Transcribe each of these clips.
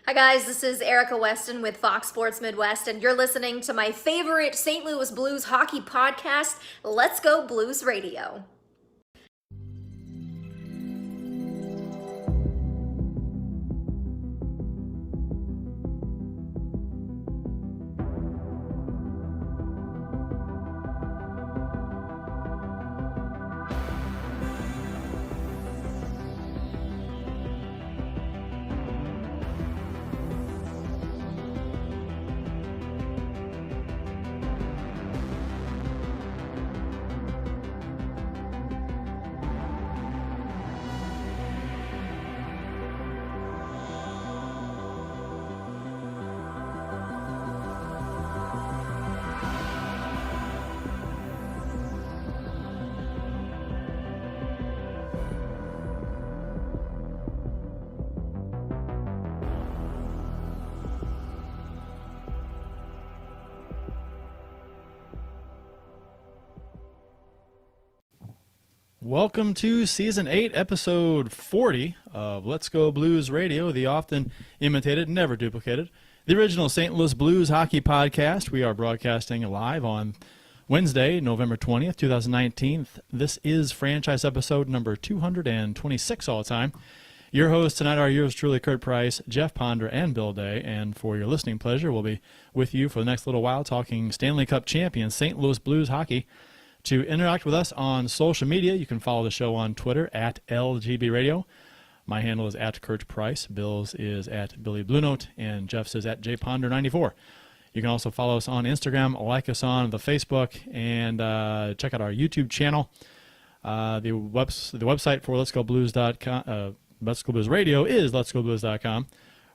Hi guys, this is Erica Weston with Fox Sports Midwest, and you're listening to my favorite St. Louis Blues hockey podcast, Let's Go Blues Radio. Welcome to Season 8, Episode 40 of Let's Go Blues Radio, the often imitated, never duplicated, the original St. Louis Blues hockey podcast. We are broadcasting live on Wednesday, November 20th, 2019. This is franchise episode number 226 all the time. Your hosts tonight are yours truly, Kurt Price, Jeff Ponder, and Bill Day. And for your listening pleasure, we'll be with you for the next little while talking Stanley Cup champion St. Louis Blues hockey. To interact with us on social media, you can follow the show on Twitter at LGB Radio. My handle is at Kurt Price, Bill's is at Billy Blue Note, and Jeff's is at JPonder94. You can also follow us on Instagram, like us on the Facebook, and check out our YouTube channel. The website for Let's Go Blues.com, Let's Go Blues Radio is letsgoblues.com,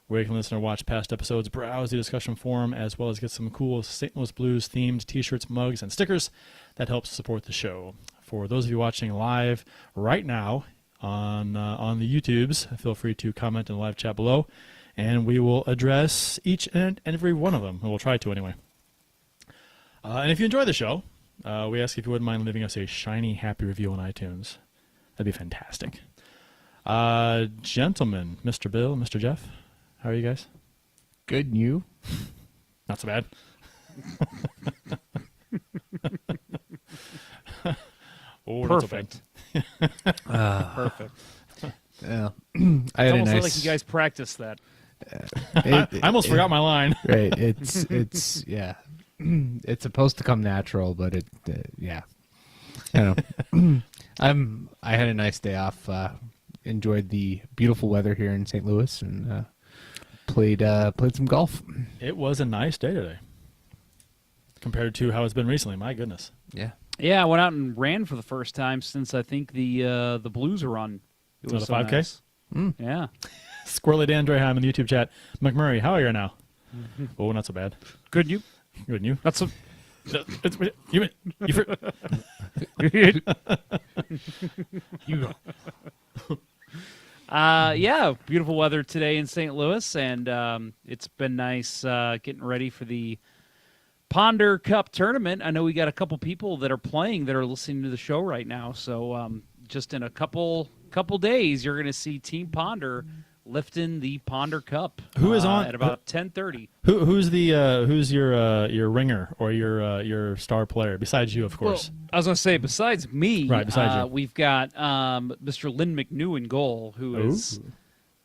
where you can listen or watch past episodes, browse the discussion forum, as well as get some cool St. Louis Blues themed t-shirts, mugs, and stickers. That helps support the show. For those of you watching live right now on the YouTubes, feel free to comment in the live chat below, and we will address each and every one of them. We'll try to anyway. And if you enjoy the show, we ask if you wouldn't mind leaving us a shiny, happy review on iTunes. That'd be fantastic. Gentlemen, Mr. Bill, Mr. Jeff, how are you guys? Good, and you? Not so bad. Oh, perfect. Perfect. Yeah. I It's had a almost nice. like you guys practiced that. I almost forgot my line. Right. It's yeah. It's supposed to come natural, but it yeah. I know. I had a nice day off. Enjoyed the beautiful weather here in St. Louis and played some golf. It was a nice day today compared to how it's been recently. My goodness. Yeah. Yeah, I went out and ran for the first time since I think the Blues are run. It was the 5K? Nice. Yeah. Squirrely Dan Dreheim in the YouTube chat. McMurray, how are you now? Oh, not so bad. Good, you? Good, and you? Not so. You You go. Yeah, beautiful weather today in St. Louis, and it's been nice getting ready for the Ponder Cup Tournament. I know we got a couple people that are playing that are listening to the show right now, so just in a couple days, you're going to see Team Ponder lifting the Ponder Cup. Who is on at about 10:30? Who's your ringer or your star player besides you, of course? Well, I was going to say, besides me, Right, besides you. we've got Mr. Lynn McNew in goal, who is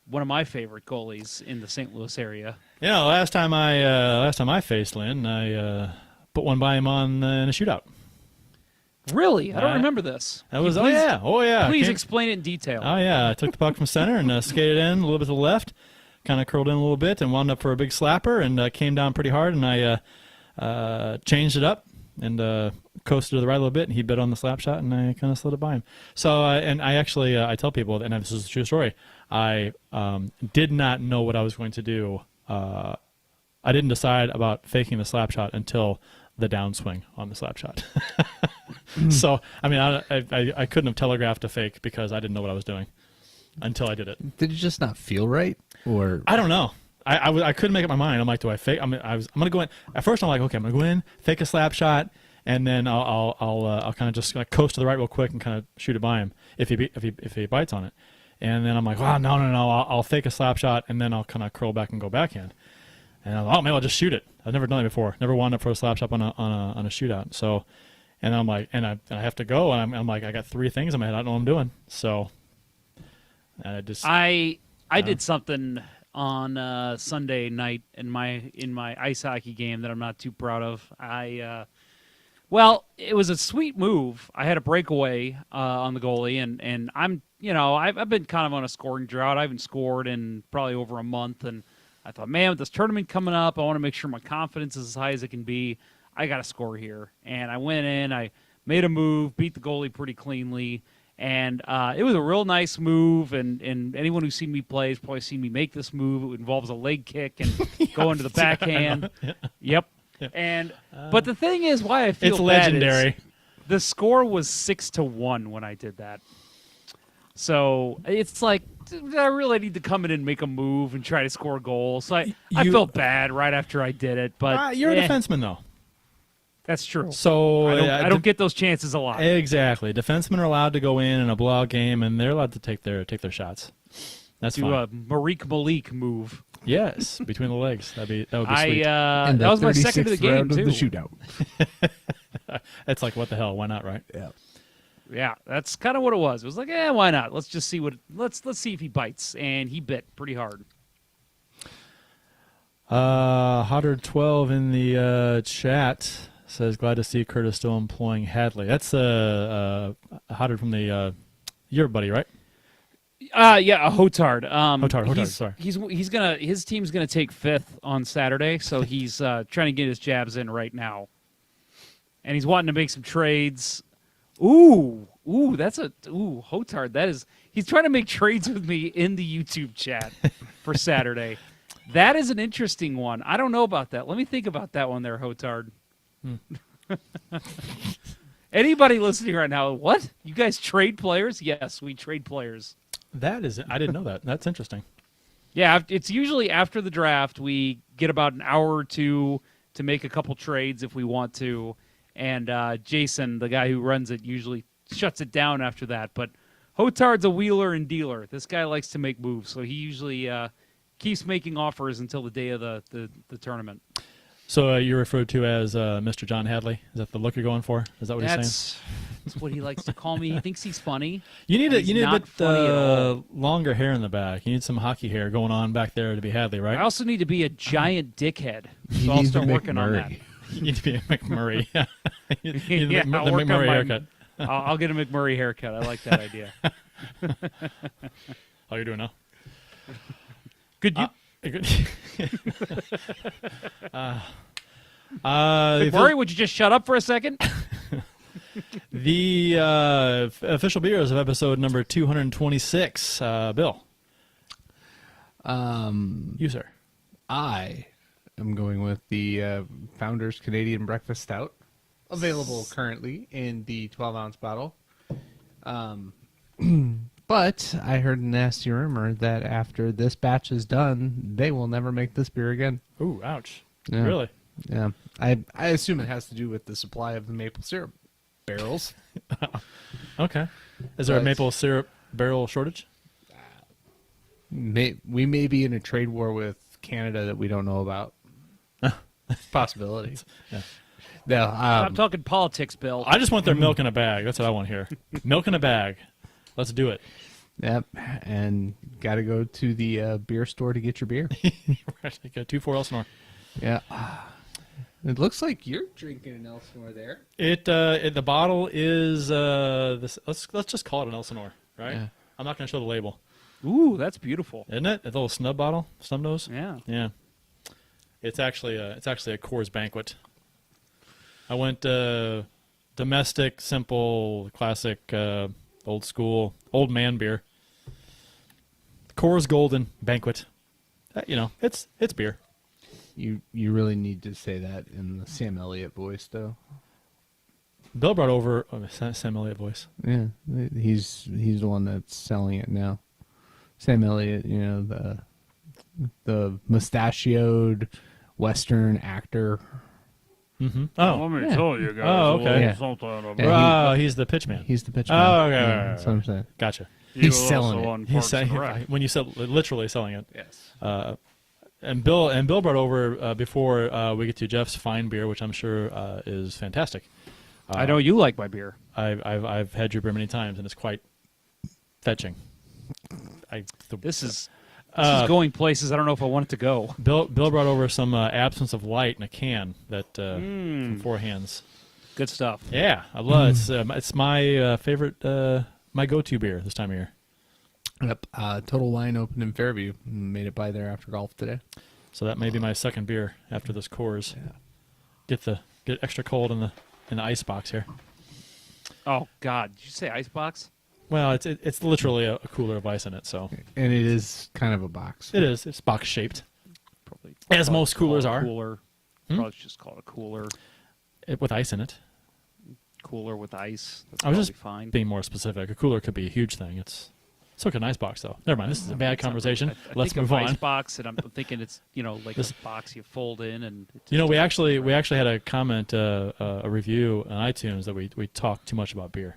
one of my favorite goalies in the St. Louis area. You know, last time I faced Lynn, I put one by him in a shootout. Really? I don't remember this. That was Please- oh yeah. Please explain it in detail. Oh yeah, I took the puck from center and skated in a little bit to the left, kind of curled in a little bit and wound up for a big slapper and came down pretty hard and I changed it up and coasted to the right a little bit and he bit on the slap shot and I kind of slid it by him. So and I actually I tell people, and this is a true story, I did not know what I was going to do. I didn't decide about faking the slap shot until the downswing on the slap shot. So, I mean, I couldn't have telegraphed a fake because I didn't know what I was doing until I did it. Did it just not feel right, or I don't know. I couldn't make up my mind. I'm like, do I fake? I'm gonna go in. At first, I'm like, okay, I'm gonna go in, fake a slap shot, and then I'll kind of just like coast to the right real quick and kind of shoot it by him if he bites on it. And then I'm like, no, I'll fake a slap shot, and then I'll kind of curl back and go backhand. And I'm like, maybe I'll just shoot it. I've never done it before. Never wound up for a slap shot on a shootout. So, and I'm like, and I have to go, and I'm like, I got 3 things in my head. I don't know what I'm doing. So, and I did something on Sunday night in my ice hockey game that I'm not too proud of. Well, it was a sweet move. I had a breakaway on the goalie, and I'm, I've been kind of on a scoring drought. I haven't scored in probably over a month, and I thought, man, with this tournament coming up, I want to make sure my confidence is as high as it can be. I got to score here. And I went in, I made a move, beat the goalie pretty cleanly, and it was a real nice move, and anyone who's seen me play has probably seen me make this move. It involves a leg kick and go into the backhand. Yep. And but the thing is, why I feel it's bad legendary. is the score was 6-1 when I did that. So it's like, I really need to come in and make a move and try to score a goal. So I felt bad right after I did it. But you're a defenseman, though. That's true. So I don't get those chances a lot. Exactly. Defensemen are allowed to go in a blowout game, and they're allowed to take their shots. That's Do fine. a Marik Malik move. Yes, between the legs. That would be sweet. And that was my second of the game round too. of the shootout. It's like, what the hell? Why not, right? Yeah. Yeah, that's kind of what it was. It was like, why not? Let's just see let's see if he bites, and he bit pretty hard. 112 in the chat says, glad to see Curtis still employing Hadley. That's Hodder from the your buddy, right? Yeah, Hotard. Hotard, sorry. His team's gonna take 5th on Saturday, so he's trying to get his jabs in right now, and he's wanting to make some trades. Ooh, Hotard. He's trying to make trades with me in the YouTube chat for Saturday. That is an interesting one. I don't know about that. Let me think about that one there, Hotard. Anybody listening right now, what? You guys trade players? Yes, we trade players. I didn't know that. That's interesting. Yeah, it's usually after the draft. We get about an hour or two to make a couple trades if we want to. And Jason, the guy who runs it, usually shuts it down after that. But Hotard's a wheeler and dealer. This guy likes to make moves, so he usually keeps making offers until the day of the tournament. So you're referred to as Mr. John Hadley? Is that the look you're going for? Is that what you're saying? That's what he likes to call me. He thinks he's funny. You need a not bit funny at all. longer hair in the back. You need some hockey hair going on back there to be Hadley, right? I also need to be a giant dickhead, He so I'll needs start to working on that. McMurray. You need to be a McMurray. You need Yeah, the I'll work on McMurray my- haircut. I'll get a McMurray haircut. I like that idea. How you doing now? Could you, Good. McMurray? Would you just shut up for a second? The official beers of episode number 226. Bill, you sir. I am going with the Founders Canadian Breakfast Stout, available currently in the 12-ounce bottle. But I heard a nasty rumor that after this batch is done, they will never make this beer again. Ooh, ouch! Yeah. Really? Yeah, I assume it has to do with the supply of the maple syrup barrels. Okay. Is there a But- maple syrup barrel shortage? We may be in a trade war with Canada that we don't know about. Possibility. Yeah. No, I'm talking politics, Bill. I just want their milk in a bag. That's what I want here. Milk in a bag. Let's do it. yep, and got to go to the beer store to get your beer. Right, like a 2-4 Elsinore. Yeah. It looks like you're drinking an Elsinore there. The bottle is this. Let's just call it an Elsinore, right? Yeah. I'm not going to show the label, Ooh, that's beautiful. isn't it? A little snub bottle, snub nose. Yeah. Yeah. It's actually a Coors Banquet. I went domestic, simple, classic, old school, old man beer. Coors Golden Banquet. It's beer. You really need to say that in the Sam Elliott voice, though. Bill brought over Sam Elliott voice. Yeah, he's the one that's selling it now. Sam Elliott, the mustachioed Western actor. Mm-hmm. Let Oh, me Yeah. tell you guys Oh, okay. Yeah. something about Yeah, he's the pitch man. He's the pitch Oh, man. okay, Yeah, right, that's what I'm saying. Gotcha. He's selling it. On He's Parks saying and Rec. when you said literally selling it. Yes. And Bill brought over before we get to Jeff's fine beer, which I'm sure is fantastic. I know you like my beer. I've had your beer many times, and it's quite fetching. This is going places I don't know if I want it to go. Bill brought over some Absence of Light in a can that from Four Hands. Good stuff. Yeah, I love it. It's my favorite, my go-to beer this time of year. Yep. Total Wine opened in Fairview. Made it by there after golf today. So that may be my second beer after this Coors. Yeah. Get extra cold in the ice box here. Oh God! Did you say icebox? Well, it's literally a cooler of ice in it, so And it is kind of a box. it is. It's box shaped, Probably as call most it coolers a are. Cooler. Probably just call it a cooler. With ice in it. Cooler with ice. That's I was probably just fine. being more specific. A cooler could be a huge thing. So could an ice box, though. Never mind. This is a bad conversation. I Let's think move of on. Icebox, and I'm thinking it's like a box you fold in, and We actually had a comment, a review on iTunes that we talk too much about beer.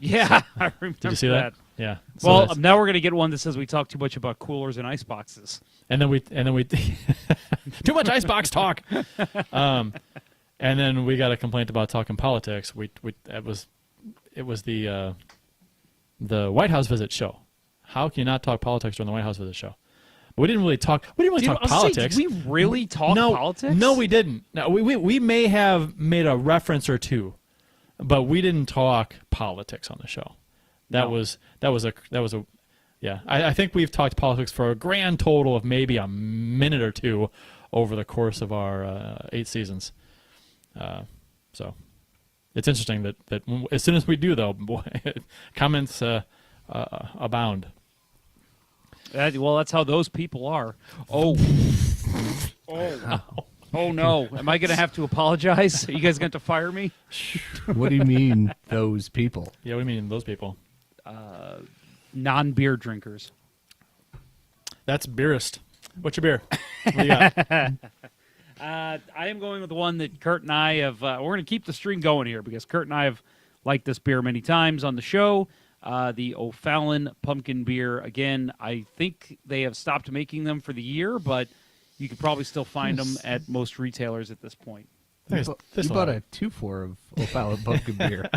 yeah, I remember. Did you see that? Yeah. So Well, that's- now we're gonna get one that says we talk too much about coolers and ice boxes. and then we too much icebox talk. And then we got a complaint about talking politics. It was the White House visit show. How can you not talk politics during the White House visit show? But we didn't really talk. We didn't really talk politics. Did we really talk politics? No, we didn't. No, we may have made a reference or two, but we didn't talk politics on the show. That was a yeah. I think we've talked politics for a grand total of maybe a minute or two over the course of our 8 seasons. So it's interesting that as soon as we do, though, boy, comments abound. That's how those people are. Oh. Oh no! Am I going to have to apologize? Are you guys going to have to fire me? What do you mean, those people? Yeah, what do you mean, those people? Non-beer drinkers. That's beerist. What's your beer? What do you got? I am going with the one that Kurt and I have. We're going to keep the stream going here because Kurt and I have liked this beer many times on the show. The OFallon Pumpkin beer. Again, I think they have stopped making them for the year, but you could probably still find them at most retailers at this point. You bought a 2-4 of OFallon Pumpkin beer.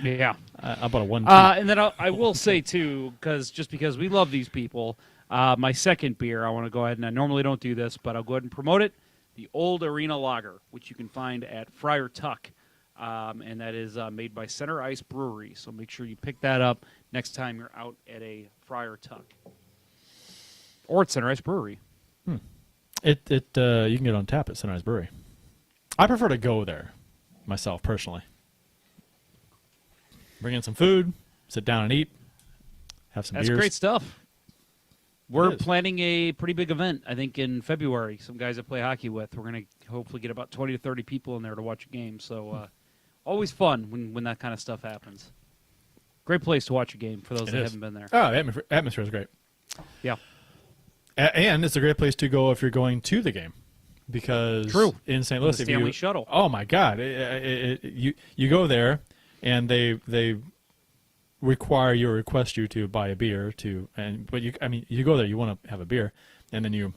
Yeah. I bought a 1. And then I will say, too, because we love these people, my second beer, I want to go ahead, and I normally don't do this, but I'll go ahead and promote it, the Old Arena Lager, which you can find at Friar Tuck, and that is made by Center Ice Brewery. So make sure you pick that up next time you're out at a Friar Tuck. Or at Center Ice Brewery. You can get on tap at Sunrise Brewery. I prefer to go there myself, personally. Bring in some food, sit down and eat, have some That's beers. great stuff. We're It is. planning a pretty big event, I think, in February. Some guys I play hockey with. We're going to hopefully get about 20 to 30 people in there to watch a game. So always fun when that kind of stuff happens. Great place to watch a game for those that haven't been there. Oh, the atmosphere is great. Yeah. And it's a great place to go if you're going to the game. Because True. in St. Louis, The if Stanley you, Shuttle. Oh my God, you go there, and they request you to buy a beer but you go there, you want to have a beer, and then you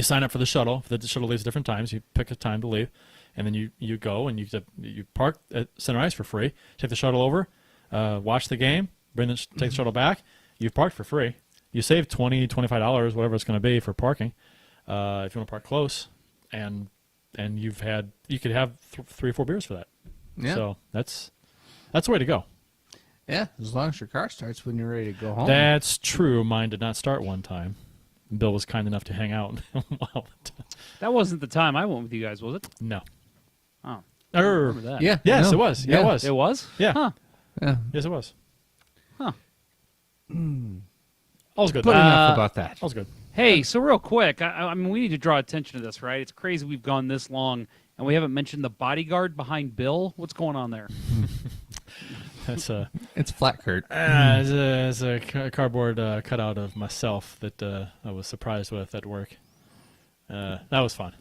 sign up for the shuttle. The shuttle leaves at different times. You pick a time to leave, and then you go and you park at Center Ice for free. Take the shuttle over, watch the game, take the shuttle back. You've parked for free. You save $20, $25, whatever it's going to be for parking. If you want to park close, and you could have 3 or 4 beers for that. Yeah. So that's the way to go. Yeah, as long as your car starts when you're ready to go home. That's true. Mine did not start one time. Bill was kind enough to hang out. That wasn't the time I went with you guys, was it? No. Oh. I don't remember that. Yeah. Yes, no. it was. Yeah, it was. It was? Yeah. Huh. Yeah. Yes, it was. Huh. All's good. But enough about that. All's good. Hey, so real quick, I mean, we need to draw attention to this, right? It's crazy we've gone this long, and we haven't mentioned the bodyguard behind Bill. What's going on there? That's It's flat, Kurt. it's a cardboard cutout of myself that I was surprised with at work. That was fun.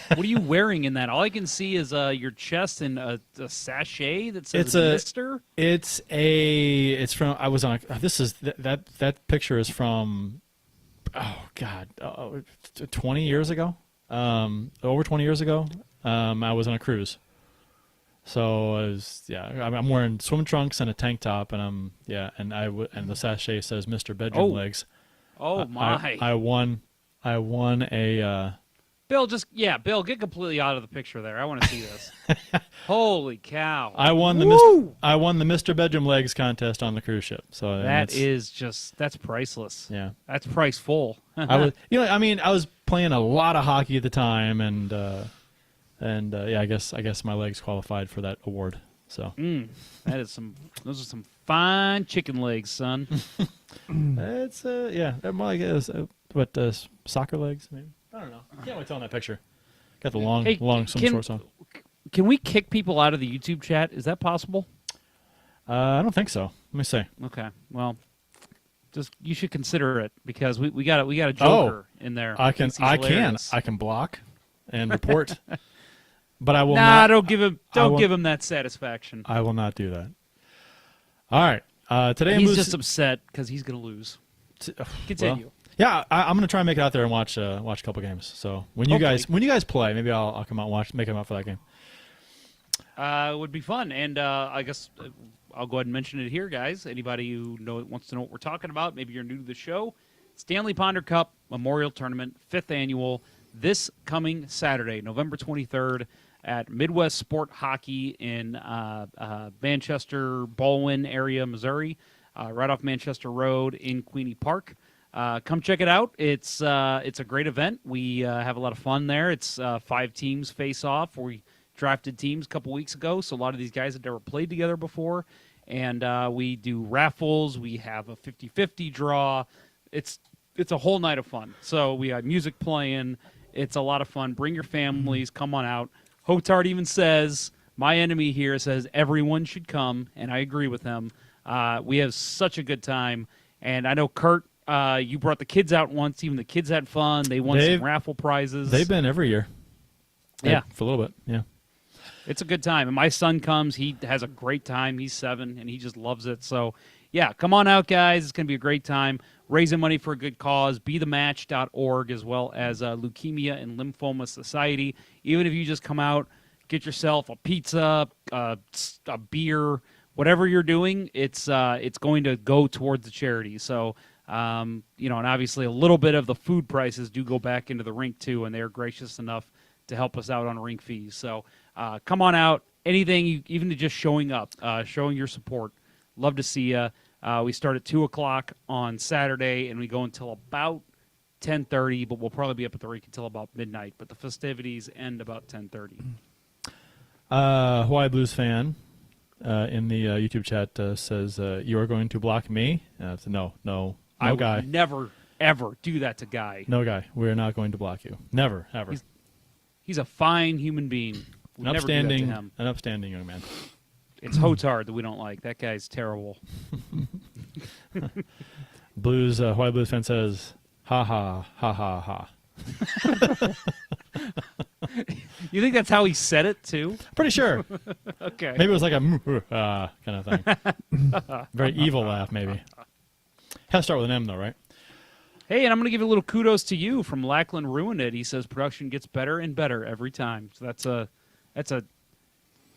What are you wearing in that? All I can see is your chest and a sachet that says Mister. It's from, I was on, that picture is from, oh God, 20 years ago, over 20 years ago. I was on a cruise. So I'm wearing swim trunks and a tank top, and and the sachet says Mr. Bedroom Legs. Oh my! I won a. Bill, Bill, get completely out of the picture there. I want to see this. Holy cow! I won the Mr. Bedroom Legs contest on the cruise ship. So that's priceless. Yeah, that's priceful. I was playing a lot of hockey at the time, and I guess my legs qualified for that award. So those are some fine chicken legs, son. It's more like soccer legs, maybe. I don't know. I can't wait to on that picture. Got the long swim shorts on. Can we kick people out of the YouTube chat? Is that possible? I don't think so. Let me see. Okay. Well, you should consider it because we got a joker in there. I can block and report. But I will not. Don't give him that satisfaction. I will not do that. All right. Today he's just upset because he's going to lose. Continue. Well, yeah, I'm going to try and make it out there and watch a couple games. So when you guys play, maybe I'll come out and make them out for that game. It would be fun, and I guess I'll go ahead and mention it here, guys. Anybody who wants to know what we're talking about, maybe you're new to the show. Stanley Ponder Cup Memorial Tournament, 5th annual, this coming Saturday, November 23rd. At Midwest Sport Hockey in Manchester, Baldwin area, Missouri, right off Manchester Road in Queenie Park. Come check it out. It's a great event. We have a lot of fun there. It's 5 teams face off. We drafted teams a couple weeks ago, so a lot of these guys had never played together before. And we do raffles. We have a 50-50 draw. It's a whole night of fun. So we have music playing. It's a lot of fun. Bring your families. Come on out. Hotard even says, my enemy here says everyone should come, and I agree with him. We have such a good time. And I know, Kurt, you brought the kids out once. Even the kids had fun. They won some raffle prizes. They've been every year. Yeah. For a little bit, yeah. It's a good time. And my son comes. He has a great time. He's 7, and he just loves it. So, yeah, come on out, guys. It's going to be a great time. Raising money for a good cause, bethematch.org, as well as Leukemia and Lymphoma Society. Even if you just come out, get yourself a pizza, a beer, whatever you're doing, it's going to go towards the charity. So, and obviously a little bit of the food prices do go back into the rink, too, and they're gracious enough to help us out on rink fees. So come on out. Anything, even to just showing up, showing your support. Love to see you. We start at 2 o'clock on Saturday, and we go until about 10:30, but we'll probably be up at the rink until about midnight. But the festivities end about 10:30. Hawaii Blues fan in the YouTube chat says, you are going to block me? No, I Guy. would never, ever do that to Guy. No, Guy. We're not going to block you. Never, ever. He's a fine human being. We'd never do that to him. An upstanding young man. It's Hotard that we don't like. That guy's terrible. Hawaii Blues fan says, ha ha, ha ha ha. You think that's how he said it, too? Pretty sure. Okay. Maybe it was like a kind of thing. Very evil laugh, maybe. Has to start with an M, though, right? Hey, and I'm going to give a little kudos to you from Lackland Ruined It. He says production gets better and better every time. So that's a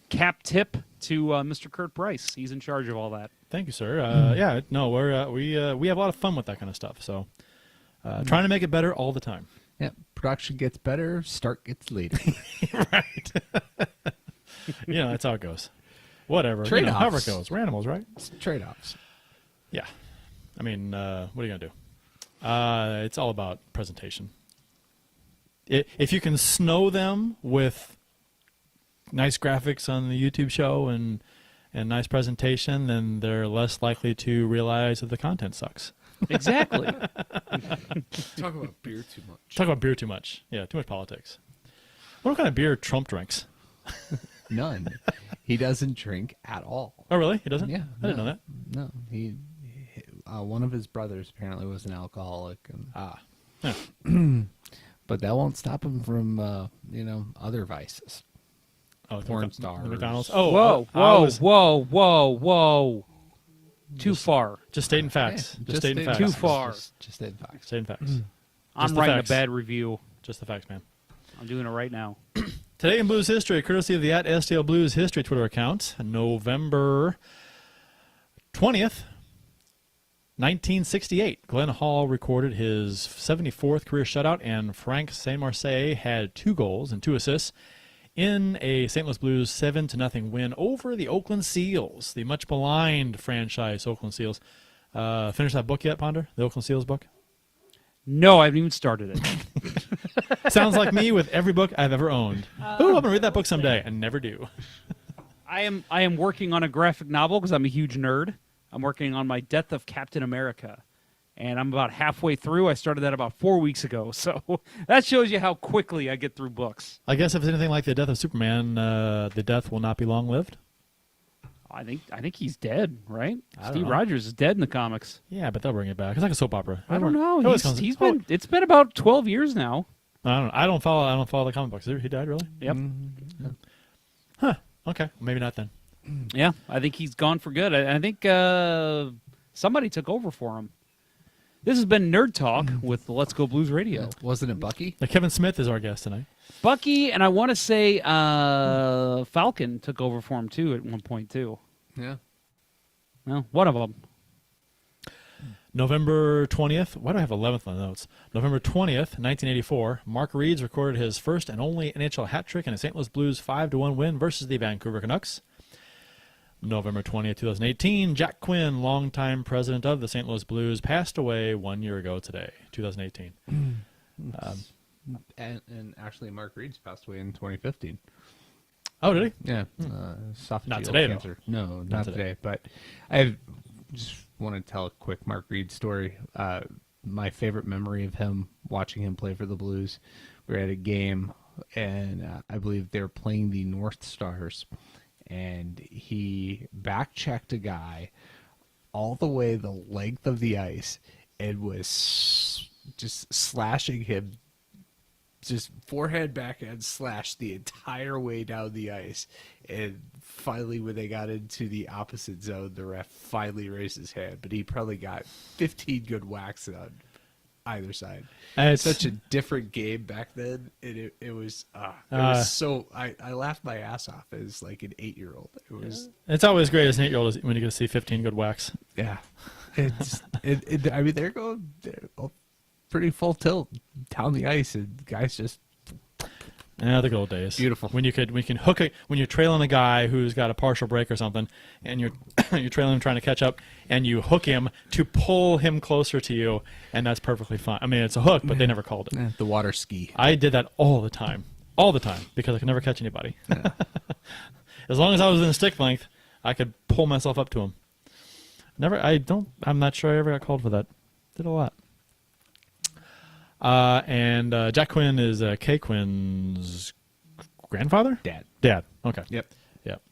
cap tip to Mr. Kurt Bryce. He's in charge of all that. Thank you, sir. We have a lot of fun with that kind of stuff. So trying to make it better all the time. Yeah, production gets better, start gets later. Right. That's how it goes. Whatever. Trade-offs. However it goes. We're animals, right? It's trade-offs. Yeah. I mean, what are you going to do? It's all about presentation. If you can snow them with nice graphics on the YouTube show and nice presentation, then they're less likely to realize that the content sucks. Exactly. Talk about beer too much. Talk about beer too much. Yeah, too much politics. What kind of beer Trump drinks? None. He doesn't drink at all. Oh, really? He doesn't? Yeah. I didn't know that. No. He one of his brothers apparently was an alcoholic. And, yeah. but that won't stop him from other vices. Oh, Porn the stars. McDonald's. Oh, Whoa, I whoa, was whoa. Too far. just stating facts. Just stating facts. Too far. Just stating facts. Stating facts. I'm the writing facts. a bad review. Just the facts, man. I'm doing it right now. Today in Blues history, courtesy of the @STL Blues History Twitter account, November 20th, 1968. Glenn Hall recorded his 74th career shutout, and Frank Saint-Marseille had 2 goals and 2 assists in a St. Louis Blues 7-0 win over the Oakland Seals, the much maligned franchise Oakland Seals. Finished that book yet, Ponder? The Oakland Seals book? No, I haven't even started it. Sounds like me with every book I've ever owned. Ooh, I'm going to read that book someday. I never do. I am working on a graphic novel because I'm a huge nerd. I'm working on my Death of Captain America, and I'm about halfway through. I started that about 4 weeks ago, so that shows you how quickly I get through books. I guess if it's anything like the death of Superman, the death will not be long-lived. I think he's dead, right? I don't Steve know. Rogers is dead in the comics. Yeah, but they'll bring it back. It's like a soap opera. I don't know. It always comes- It's been about 12 years now. I don't follow the comic books. He died, really? Yep. Huh. Okay. Maybe not then. Yeah, I think he's gone for good. I think somebody took over for him. This has been Nerd Talk with Let's Go Blues Radio. Wasn't it Bucky? Kevin Smith is our guest tonight. Bucky, and I want to say Falcon took over for him too at one point too. Yeah. Well, one of them. November 20th. Why do I have 11th on the notes? November 20th, 1984. Mark Reeds recorded his first and only NHL hat trick in a St. Louis Blues 5-1 win versus the Vancouver Canucks. November 20th, 2018. Jack Quinn, longtime president of the St. Louis Blues, passed away 1 year ago today, 2018. And actually, Mark Reeds passed away in 2015. Oh, did he? Yeah. Esophageal Not today, though. cancer. No, not today. today. But I just want to tell a quick Mark Reed story. My favorite memory of him, watching him play for the Blues, we were at a game, and I believe they were playing the North Stars, and he back-checked a guy all the way the length of the ice and was just slashing him, just forehand, backhand slash the entire way down the ice. And finally, when they got into the opposite zone, the ref finally raised his hand, but he probably got 15 good whacks on either side. It's Such a different game back then. And it was so, I laughed my ass off as like an 8-year-old. It was, It's always great as an 8-year-old when you get to see 15 good whacks. yeah. It's, I mean, they're pretty full tilt down the ice, and guys just Yeah, the good old days. Beautiful. When you can hook it, when you're trailing a guy who's got a partial break or something, and you're you're trailing him trying to catch up, and you hook him to pull him closer to you, and that's perfectly fine. I mean, it's a hook, but they never called it. the water ski. I did that all the time, because I could never catch anybody. Yeah. As long as I was in stick length, I could pull myself up to him. I'm not sure I ever got called for that. Did a lot. And Jack Quinn is Kay Quinn's grandfather? Dad. Okay. Yep. Yep.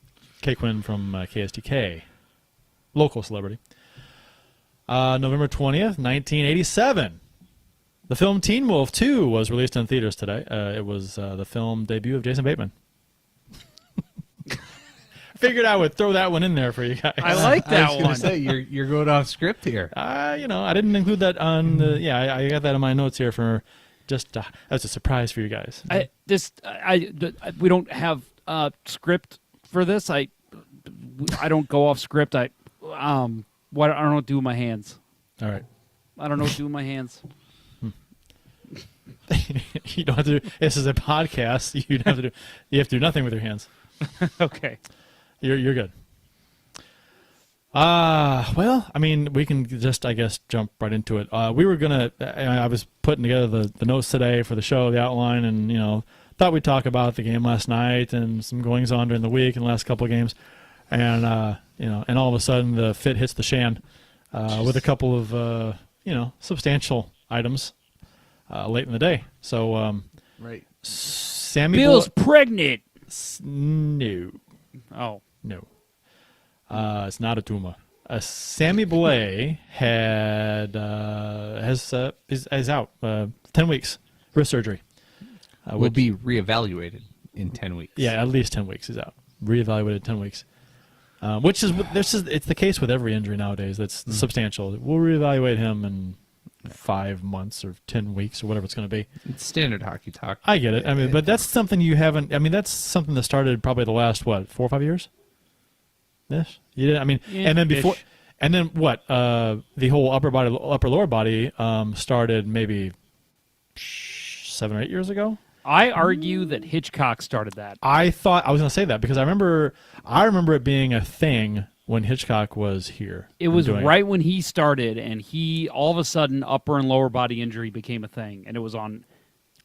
Kay Quinn from KSTK. Local celebrity. November 20th, 1987. The film Teen Wolf 2 was released in theaters today. It was the film debut of Jason Bateman. Figured I would throw that one in there for you guys. I like I that was gonna one. say you're going off script here. I didn't include that on the. Yeah, I got that in my notes here for just as a surprise for you guys. We don't have script for this. I don't go off script. I don't know what to do with my hands. All right. I don't know what to do with my hands. You don't have to. This is a podcast. You have to do nothing with your hands. Okay. You're good. Well, I mean, we can just, I guess, jump right into it. We were gonna. I was putting together the notes today for the show, the outline, and thought we'd talk about the game last night and some goings on during the week and the last couple of games, and and all of a sudden the fit hits the shan with a couple of substantial items late in the day. So Right. Sammy Bill's pregnant. No. Oh. No. It's not a tumor. Sammy Blais is out 10 weeks wrist surgery. Will be reevaluated in 10 weeks. Yeah, at least 10 weeks he's out. Reevaluated 10 weeks. It's the case with every injury nowadays that's substantial. We'll reevaluate him in 5 months or 10 weeks or whatever it's going to be. It's standard hockey talk. I get it. I mean, but that's something you haven't. I mean, that's something that started probably the last 4 or 5 years. Yes, you did. I mean, Yeah, and then before, ish. and then what? The whole upper lower body started maybe 7 or 8 years ago. I argue that Hitchcock started that. I thought I was going to say that because I remember it being a thing when Hitchcock was here. It was doing right when he started, and he all of a sudden upper and lower body injury became a thing, and it was on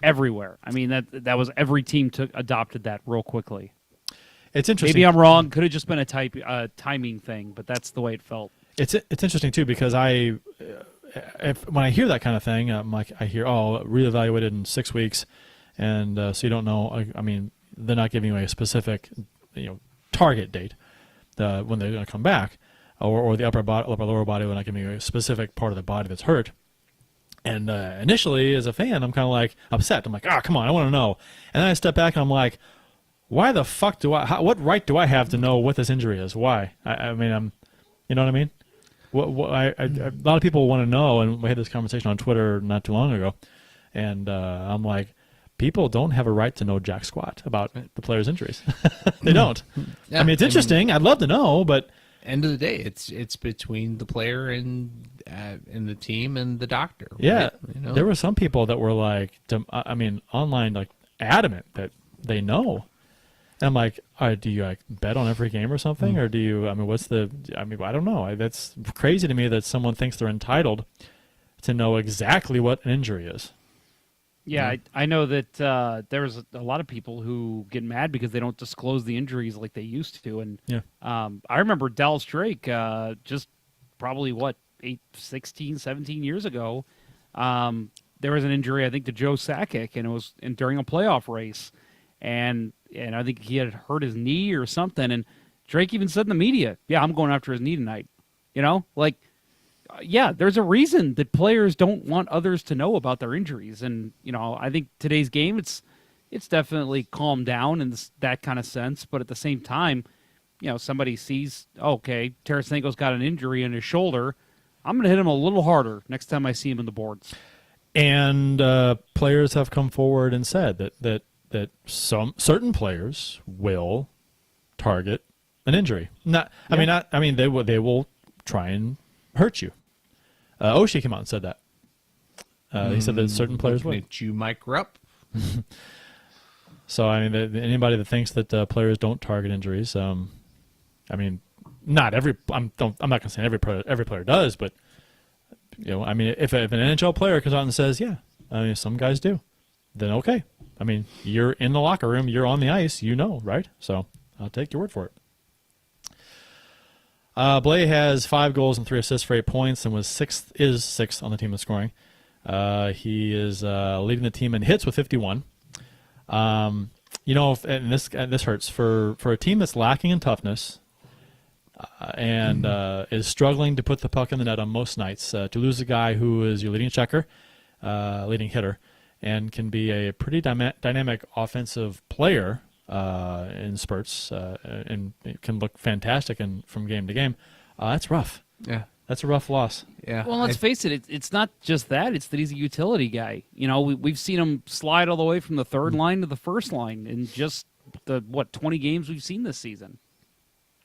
everywhere. I mean that was every team adopted that real quickly. It's interesting. Maybe I'm wrong. Could have just been a timing thing, but that's the way it felt. It's interesting too because when I hear that kind of thing, I hear reevaluated in 6 weeks, and so you don't know. I mean, they're not giving you a specific target date when they're going to come back, or the upper lower body when not giving you a specific part of the body that's hurt. And initially, as a fan, I'm kind of like upset. I'm like, come on, I want to know. And then I step back and I'm like, why the fuck what right do I have to know what this injury is? Why? I mean, you know what I mean? A lot of people want to know, and we had this conversation on Twitter not too long ago, and I'm like, people don't have a right to know jack squat about the player's injuries. They don't. Yeah, I mean, it's interesting. I'd love to know, but end of the day, it's between the player and the team and the doctor. yeah, right? there were some people that were like, online, like adamant that they know. And I'm like, all right, do you bet on every game or something, or do you? I mean, I don't know. That's crazy to me that someone thinks they're entitled to know exactly what an injury is. Yeah, I know that there's a lot of people who get mad because they don't disclose the injuries like they used to. And Yeah. I remember Dallas Drake just probably, 16, 17 years ago, there was an injury, I think, to Joe Sakic, and it was during a playoff race. And I think he had hurt his knee or something. And Drake even said in the media, yeah, I'm going after his knee tonight. Yeah, there's a reason that players don't want others to know about their injuries. And, I think today's game, it's definitely calmed down in that kind of sense. But at the same time, somebody sees, okay, Tarasenko's got an injury in his shoulder. I'm going to hit him a little harder next time I see him in the boards. And players have come forward and said that some certain players will target an injury. They will try and hurt you. Oshie came out and said that. He said that certain players would. At you, Mike Rupp. So anybody that thinks that players don't target injuries, not every. I'm not going to say every player does, but if an NHL player comes out and says, yeah, some guys do, then okay. You're in the locker room, you're on the ice, right? So I'll take your word for it. Blais has 5 goals and 3 assists for 8 points and is sixth on the team in scoring. He is leading the team in hits with 51. And this hurts for a team that's lacking in toughness and is struggling to put the puck in the net on most nights. To lose a guy who is your leading checker, leading hitter, and can be a pretty dynamic offensive player in spurts, and it can look fantastic from game to game. That's rough. Yeah. That's a rough loss. Yeah. Well, let's face it, it's not just that. It's that he's a utility guy. We've seen him slide all the way from the third line to the first line in just the 20 games we've seen this season.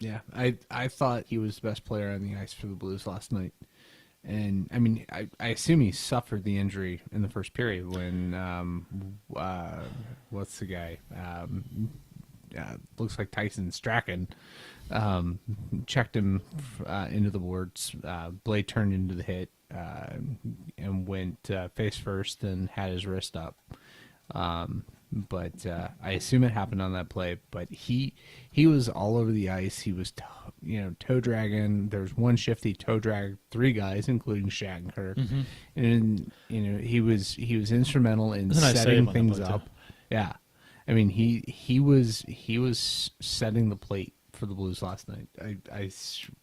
Yeah, I thought he was the best player on the ice for the Blues last night. And, I assume he suffered the injury in the first period when, what's the guy? Looks like Tyson Strachan checked him into the boards. Blais turned into the hit and went face first and had his wrist up. But I assume it happened on that play. But he was all over the ice. He was toe dragging. There was one shift he toe dragged 3 guys, including Shattenkirk, and he was instrumental in setting things up. Yeah, he was setting the plate for the Blues last night. I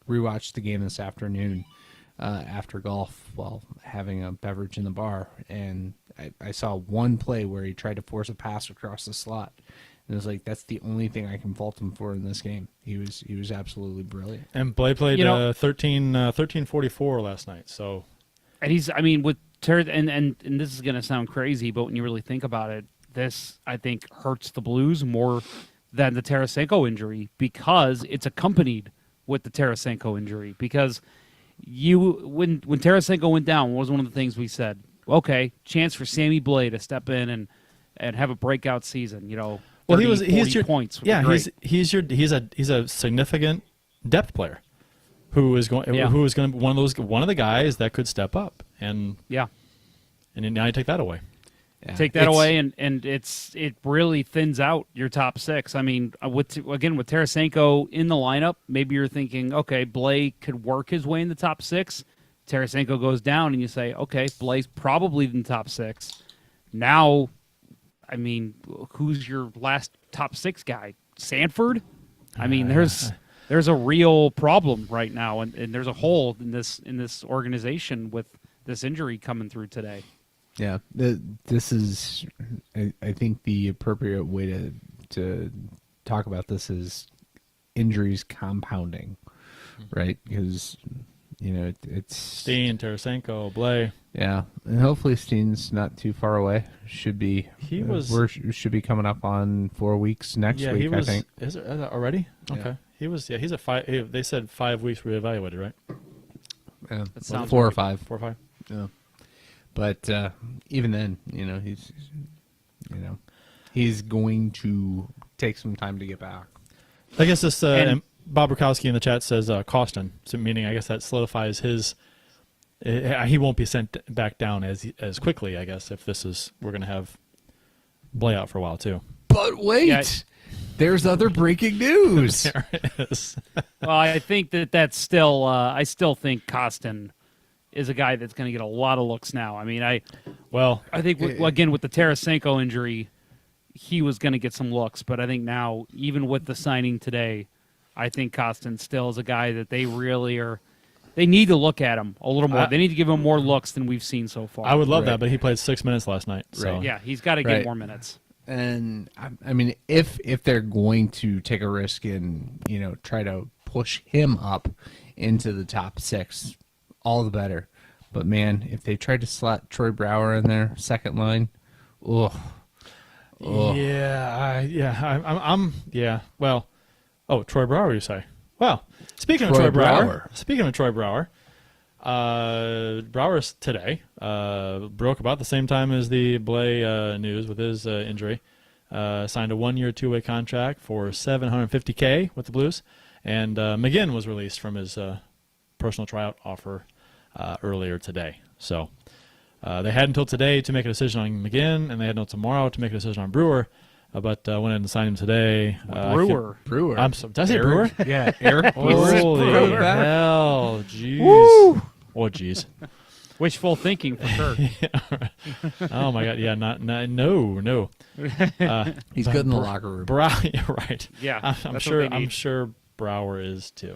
rewatched the game this afternoon after golf while having a beverage in the bar, and I saw one play where he tried to force a pass across the slot. And it was like, that's the only thing I can fault him for in this game. He was absolutely brilliant. And Blais played 13:44 last night. So, And he's, I mean, with and this is going to sound crazy, but when you really think about it, this, I think, hurts the Blues more than the Tarasenko injury because it's accompanied with the Tarasenko injury. Because when Tarasenko went down, what was one of the things we said? Okay, chance for Sammy Blais to step in and have a breakout season. You know, 30, well, he's 40 your points. he's a significant depth player who is going to be one of the guys that could step up and yeah. And now you take that away. Yeah. Take that away, and it really thins out your top six. I mean, with Tarasenko in the lineup, maybe you're thinking, okay, Blais could work his way in the top six. Tarasenko goes down, and you say, okay, Blais probably in the top six. Now, I mean, who's your last top six guy? Sanford? I mean, there's a real problem right now, and there's a hole in this organization with this injury coming through today. Yeah, this is, I think, the appropriate way to talk about this is injuries compounding, right? Because, you know, it's Steen, Tarasenko, Blais. Yeah, and hopefully Steen's not too far away. Should be. We should be coming up on 4 weeks next week. I think. Is it already? Yeah. Okay. He was. Yeah, he's a 5. They said 5 weeks reevaluated, right? Yeah, That sounds 4 or right. 5. 4 or 5. Yeah, but even then, you know, he's going to take some time to get back. I guess this and Bob Rakowski in the chat says Costin, so meaning I guess that solidifies his. He won't be sent back down as quickly, I guess, if we're going to have Blais out for a while too. But wait, there's other breaking news. There is. Well, I think that's still. I still think Costin is a guy that's going to get a lot of looks now. I mean, I think again with the Tarasenko injury, he was going to get some looks, but I think now, even with the signing today, I think Costin still is a guy that they really are. They need to look at him a little more. They need to give him more looks than we've seen so far. I would love that, but he played 6 minutes last night. So. Right. Yeah, he's got to get more minutes. And I mean, if they're going to take a risk and, you know, try to push him up into the top 6, all the better. But man, if they tried to slot Troy Brouwer in there, second line, ugh. Yeah. Well, Troy Brouwer, you say? Well, speaking of Troy Brouwer, Brouwer's today broke about the same time as the Blais news with his injury. Signed a 1-year, 2-way contract for $750K with the Blues, and McGinn was released from his personal tryout offer earlier today. So they had until today to make a decision on McGinn, and they had until tomorrow to make a decision on Brouwer. But went in and signed him today. Brewer. Did I say Brewer? Yeah, Eric Brewer. Holy Brewer. hell, jeez. Woo! Oh, jeez. Wishful thinking for sure. Oh my God, yeah, no. He's good in the locker room. Right. Yeah, I'm that's sure. what they need. I'm sure Brouwer is too.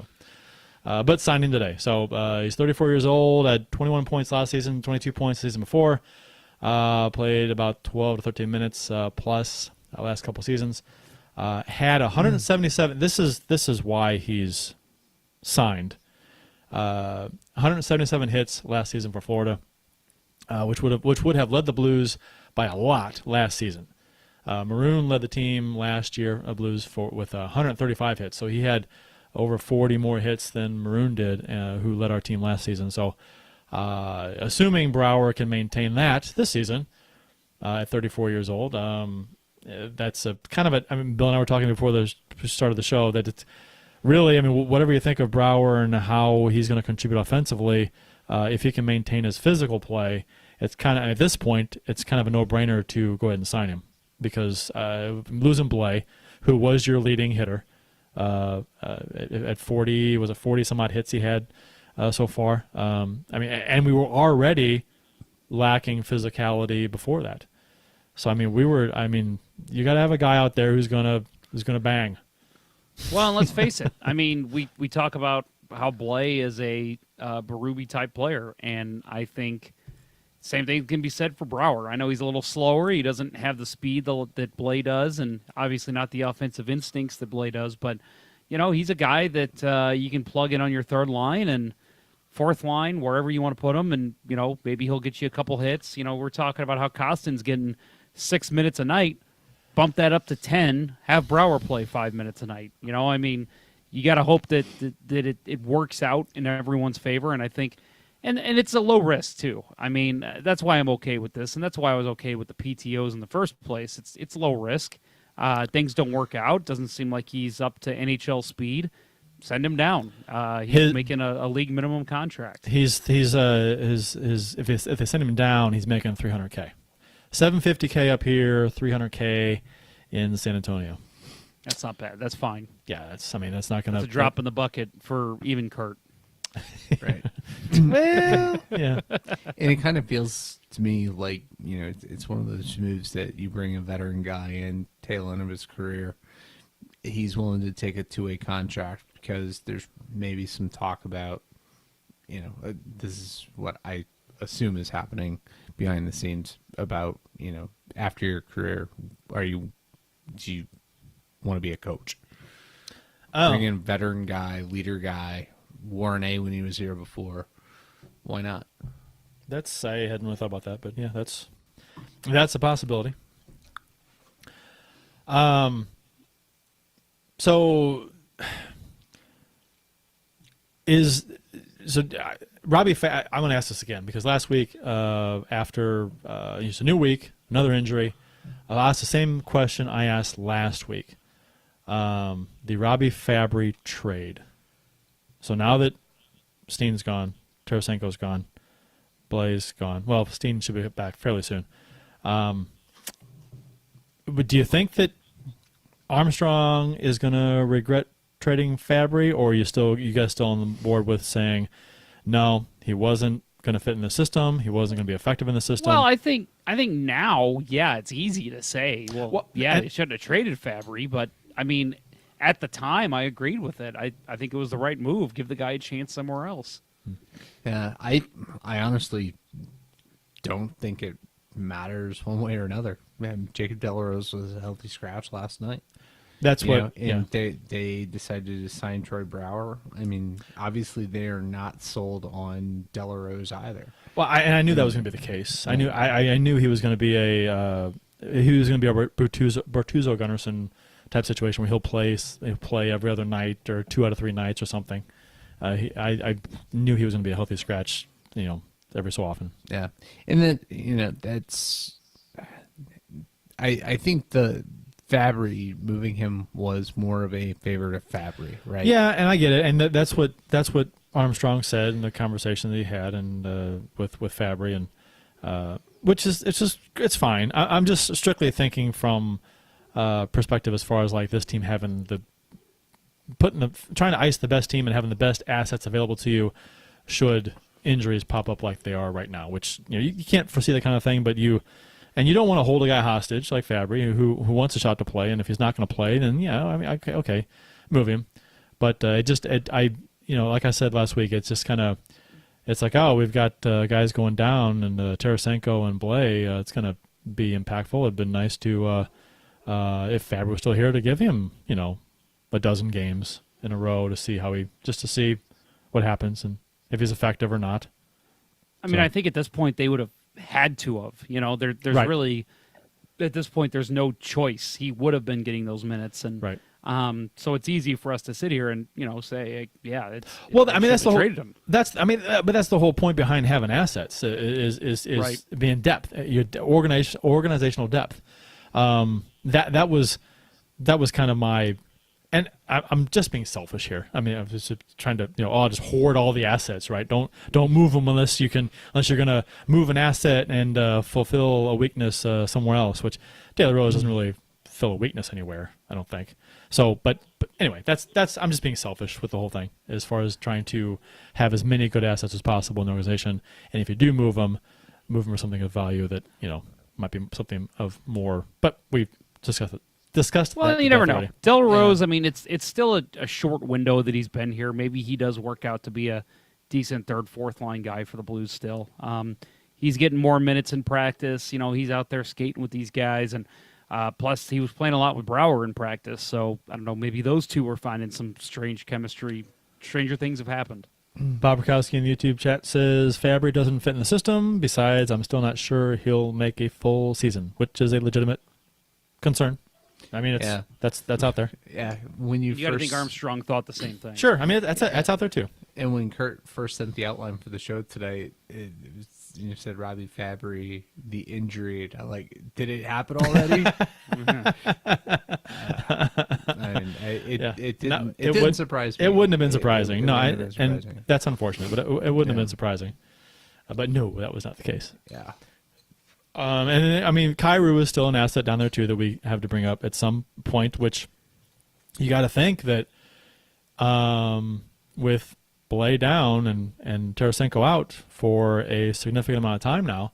But signing today. So he's 34 years old. Had 21 points last season, 22 points the season before. Played about 12 to 13 minutes plus last couple seasons. Had 177. This is why he's signed. 177 hits last season for Florida, which would have led the Blues by a lot last season. Maroon led the team last year, Blues with 135 hits. So he had over 40 more hits than Maroon did, who led our team last season. So assuming Brouwer can maintain that this season at 34 years old, that's a kind of a. I mean, Bill and I were talking before the start of the show that it's really. I mean, whatever you think of Brouwer and how he's going to contribute offensively, if he can maintain his physical play, it's kind of at this point it's kind of a no-brainer to go ahead and sign him because losing Blais, who was your leading hitter, at 40 was it 40 some odd hits he had so far. I mean, and we were already lacking physicality before that. So I mean, you got to have a guy out there who's gonna bang. Well, and let's face it. I mean, we talk about how Blais is a Berube type player, and I think Same thing can be said for Brouwer. I know he's a little slower. He doesn't have the speed that Blais does, and obviously not the offensive instincts that Blais does. But, he's a guy that you can plug in on your third line and fourth line, wherever you want to put him, and, maybe he'll get you a couple hits. We're talking about how Costin's getting 6 minutes a night. Bump that up to 10, have Brouwer play 5 minutes a night. You got to hope that it works out in everyone's favor, and I think – And it's a low risk too. I mean, that's why I'm okay with this, and that's why I was okay with the PTOs in the first place. It's low risk. Things don't work out. Doesn't seem like he's up to NHL speed. Send him down. He's making a league minimum contract. If they send him down, he's making $300K, $750K up here, $300K in San Antonio. That's not bad. That's fine. Yeah, that's not going to. It's a drop in the bucket for even Kurt. Right. Well, yeah. And it kind of feels to me like, it's one of those moves that you bring a veteran guy in, tail end of his career. He's willing to take a two-way contract because there's maybe some talk about, this is what I assume is happening behind the scenes about, after your career, do you want to be a coach? Bring in veteran guy, leader guy. Warren A when he was here before. Why not? I hadn't really thought about that, but yeah, that's a possibility. So Robbie? I'm going to ask this again because last week, after it's a new week, another injury, I'll ask the same question I asked last week. The Robbie Fabry trade. So now that Steen's gone, Tarasenko's gone, Blais gone. Well, Steen should be back fairly soon. But do you think that Armstrong is going to regret trading Fabry, or you guys still on the board with saying no, he wasn't going to fit in the system, he wasn't going to be effective in the system? Well, I think now, yeah, it's easy to say. They shouldn't have traded Fabry, but I mean. At the time, I agreed with it. I think it was the right move. Give the guy a chance somewhere else. Yeah, I honestly don't think it matters one way or another. Man, Jacob Delarose was a healthy scratch last night. They decided to sign Troy Brouwer. I mean, obviously they are not sold on Delarose either. Well, I knew that was going to be the case. I knew he was going to be a Bertuzzo Gunnarsson type situation where he'll play every other night or 2 out of 3 nights or something. I knew he was going to be a healthy scratch, every so often. Yeah, and then that's. I think the Fabry moving him was more of a favor to Fabry, right? Yeah, and I get it, and that's what Armstrong said in the conversation that he had and with Fabry, and which is it's fine. I'm just strictly thinking from. Perspective as far as like this team having trying to ice the best team and having the best assets available to you should injuries pop up like they are right now, which you can't foresee that kind of thing, but you don't want to hold a guy hostage like Fabry who wants a shot to play, and if he's not going to play, then okay, move him. But like I said last week, it's just kind of it's like, oh, we've got guys going down and Tarasenko and Blais, it's going to be impactful. It'd been nice to. If Fabry was still here, to give him, a dozen games in a row to see to see what happens and if he's effective or not. I mean, I think at this point they would have had to have. There's right. Really, at this point, there's no choice. He would have been getting those minutes, and right. So it's easy for us to sit here and say, yeah, that's the whole. Traded him. But that's the whole point behind having assets is right. being depth, your organizational depth. That was kind of my, and I'm just being selfish here. I mean, I'm just trying to, I'll just hoard all the assets, right? Don't move them unless you're going to move an asset and fulfill a weakness somewhere else, which Taylor Rose doesn't really fill a weakness anywhere, I don't think. So, but anyway, that's I'm just being selfish with the whole thing as far as trying to have as many good assets as possible in the organization. And if you do move them for something of value that, might be something of more, but we've discussed. Well, you never know. Delarose, I mean, it's still a short window that he's been here. Maybe he does work out to be a decent third, fourth line guy for the Blues still. he's getting more minutes in practice. He's out there skating with these guys, and plus he was playing a lot with Brouwer in practice. So I don't know, maybe those two were finding some strange chemistry. Stranger things have happened. Bob Rakowski in the YouTube chat says Fabry doesn't fit in the system. Besides, I'm still not sure he'll make a full season, which is a legitimate concern. I mean, that's out there. Yeah, when you got to first think Armstrong thought the same thing. Sure, I mean that's out there too. and when Kurt first sent the outline for the show today, it was, you said Robbie Fabry, the injury. And I'm like, did it happen already? It didn't surprise me. It wouldn't have been surprising. And and that's unfortunate, but it wouldn't have been surprising. But no, that was not the case. Yeah. And I mean, Kyrou is still an asset down there too that we have to bring up at some point. Which you got to think that with Blais down and Tarasenko out for a significant amount of time now,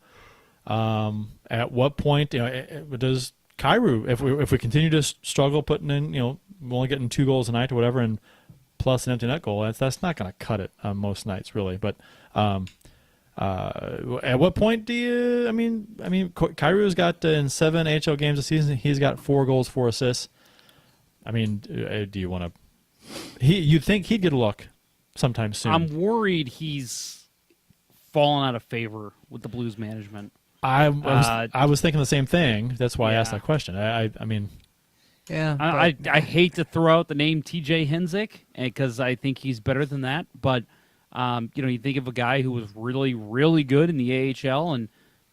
at what point does Kyrou, if we continue to struggle putting in, we're only getting 2 goals a night or whatever, and plus an empty net goal, that's not going to cut it on most nights really. But at what point do you? I mean, Kyrou's got in 7 AHL games a season, he's got 4 goals, 4 assists. I mean, do you want to? You'd think he'd get a look sometime soon. I'm worried he's fallen out of favor with the Blues management. I was thinking the same thing. That's why I asked that question. I mean, yeah. I hate to throw out the name T.J. Henzik because I think he's better than that. But you think of a guy who was really, really good in the AHL and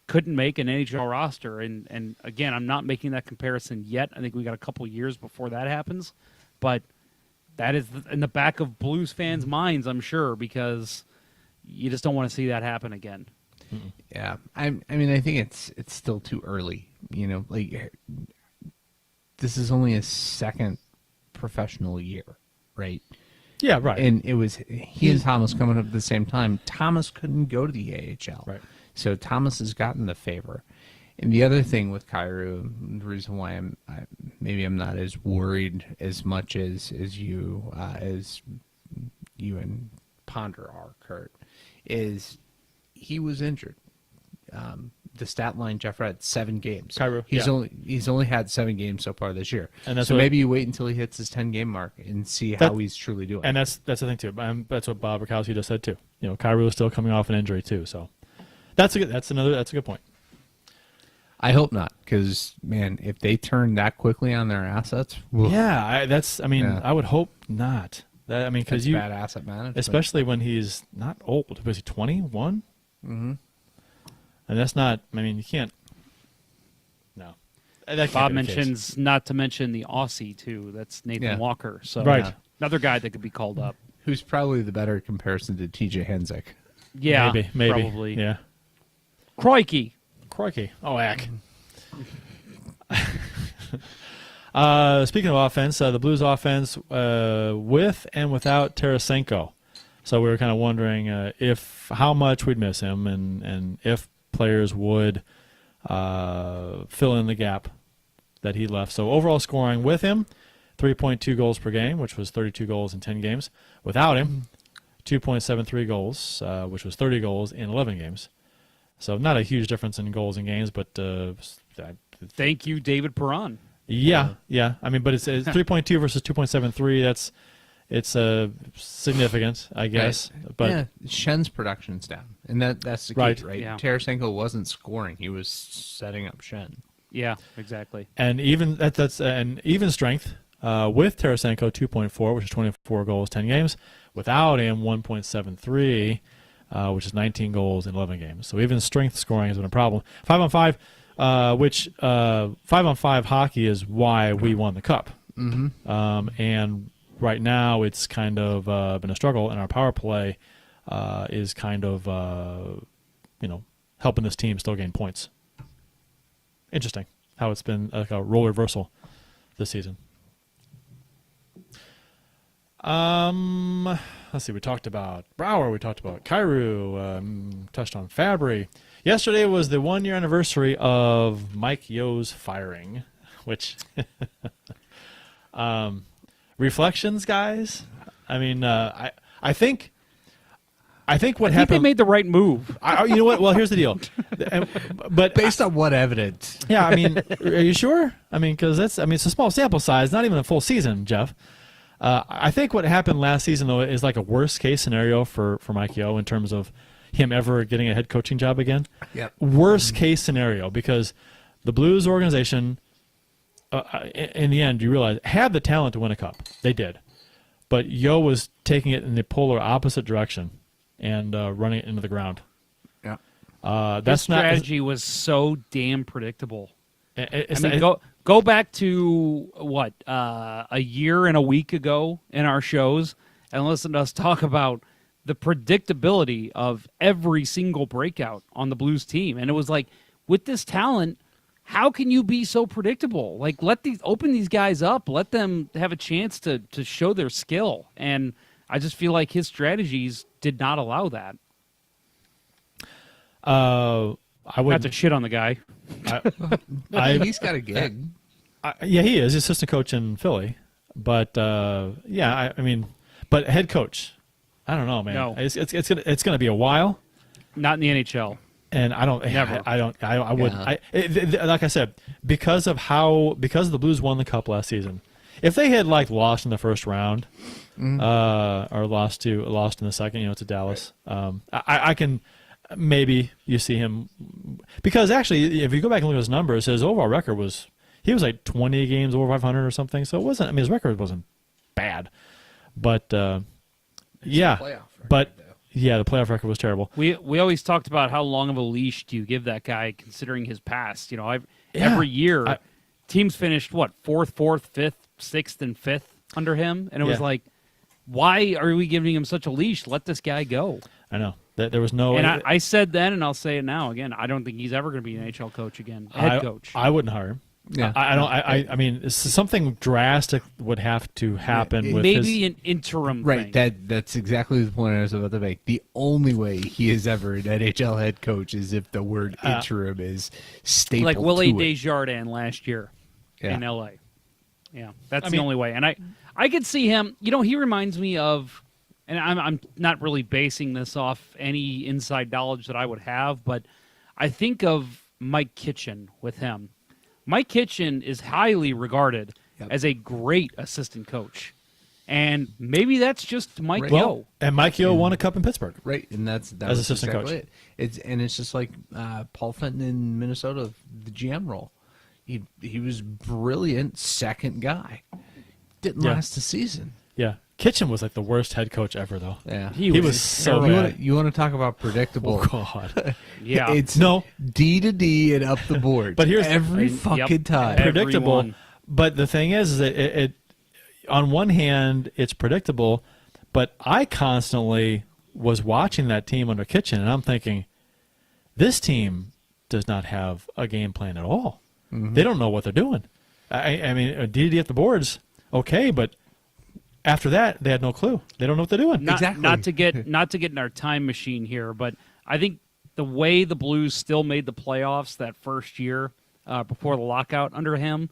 couldn't make an NHL roster. And again, I'm not making that comparison yet. I think we got a couple years before that happens. But that is in the back of Blues fans' minds, I'm sure, because you just don't want to see that happen again. Yeah, I mean, I think it's still too early. Like this is only his second professional year, right? Yeah, right. And it was he and Thomas coming up at the same time. Thomas couldn't go to the AHL, right? So Thomas has gotten the favor. And the other thing with Kyrou, the reason why I'm not as worried as much as you and Ponder are, Kurt, is he was injured. The stat line, Jeff read 7 games. Kyrou, he's only had 7 games so far this year. And so maybe you wait until he hits his 10-game mark and see how he's truly doing. And that's the thing too. That's what Bob Rakowski just said too. Kyrou is still coming off an injury too. So that's a good point. I hope not, because man, if they turn that quickly on their assets, I would hope not. Because bad asset management, especially when he's not old. Was he 21? Mm-hmm. And that's not. I mean, you can't. No. Bob mentions not to mention the Aussie too. That's Nathan Walker. So another guy that could be called up. Who's probably the better comparison to T.J. Henzik. Yeah, maybe, probably. Yeah. Crikey. Oh, heck. Speaking of offense, the Blues offense with and without Tarasenko. So we were kind of wondering how much we'd miss him and if players would fill in the gap that he left. So overall scoring with him, 3.2 goals per game, which was 32 goals in 10 games. Without him, 2.73 goals, which was 30 goals in 11 games. So not a huge difference in goals and games, but thank you, David Perron. Yeah. I mean, but it's 3.2 versus 2.73. It's significant, I guess. Right. But Schen's production's down, and that's the key, right? Yeah. Tarasenko wasn't scoring; he was setting up Schenn. Yeah, exactly. And even that's an even strength with Tarasenko 2.4, which is 24 goals, 10 games. Without him, 1.73. Which is 19 goals in 11 games. So even strength scoring has been a problem. 5-on-5, which 5-on-5 hockey is why we won the cup. Mm-hmm. And right now it's kind of been a struggle, and our power play is kind of helping this team still gain points. Interesting how it's been like a role reversal this season. Let's see. We talked about Brouwer. We talked about Kyrou. Touched on Fabry. Yesterday was the 1-year anniversary of Mike Yo's firing. Which reflections, guys. I mean, I think I think what I think happened. they made the right move. You know what? Well, here's the deal. But Based on what evidence? yeah, I mean, are you sure? I mean, because it's a small sample size, not even a full season, Jeff. I think what happened last season though is like a worst case scenario for Mike Yeo in terms of him ever getting a head coaching job again. Yep. Worst case scenario, because the Blues organization, in the end, you realize had the talent to win a cup. They did, but Yeo was taking it in the polar opposite direction and running it into the ground. Yeah. That's strategy was so damn predictable. It's I mean, go back to what a year and a week ago in our shows and listen to us talk about the predictability of every single breakout on the Blues team, and it was like, with this talent, how can you be so predictable? Like, open these guys up, let them have a chance to show their skill, and I just feel like his strategies did not allow that. I would Not to shit on the guy. He's got a gig. Yeah, he is assistant coach in Philly, but I mean, but head coach, I don't know, man. No. It's gonna be a while, Not in the NHL. and I don't, Never. I wouldn't. Yeah. Like I said, because the Blues won the cup last season. If they had lost in the first round, or lost in the second, to Dallas, I can. Maybe you see him, because actually, if you go back and look at his numbers, his overall record he was like 20 games over 500 or something. So it wasn't. I mean, his record wasn't bad, but the playoff record was terrible. We always talked about how long of a leash do you give that guy, considering his past. Every year, teams finished fourth, fifth, sixth, and fifth under him, and it was like, why are we giving him such a leash? Let this guy go. I know. There was no. And I said then, and I'll say it now again. I don't think he's ever going to be an NHL coach again. Head coach. I wouldn't hire him. Yeah. I don't. I mean, something drastic would have to happen with maybe his, an interim Right, thing. that's exactly the point I was about to make. The only way he is ever an NHL head coach is if the word interim is stapled like Willie to it. Desjardins last year in LA. Yeah, that's the mean- only way. And I could see him. He reminds me of, and I'm not really basing this off any inside knowledge that I would have, but I think of Mike Kitchen with him. Mike Kitchen is highly regarded as a great assistant coach, and maybe that's just Mike Right. Yeo. and Mike Yeo won a cup in Pittsburgh. Right, and that As was assistant exactly coach. it. It's just like Paul Fenton in Minnesota, the GM role. He was brilliant second guy. Didn't Yeah. last a season. Yeah, Kitchen was like the worst head coach ever, though. Yeah, He was so terrible. bad. You want to talk about predictable? Oh God. Yeah, It's No. D to D and up the board. But here's- every Yep. fucking time. Predictable. Everyone. But the thing is that it on one hand it's predictable, but I constantly was watching that team under Kitchen, and I'm thinking, this team does not have a game plan at all. They don't know what they're doing. I mean, DD at the boards, okay, but after that, they had no clue. They don't know what they're doing. Exactly. Not to get in our time machine here, but I think the way the Blues still made the playoffs that first year before the lockout under him,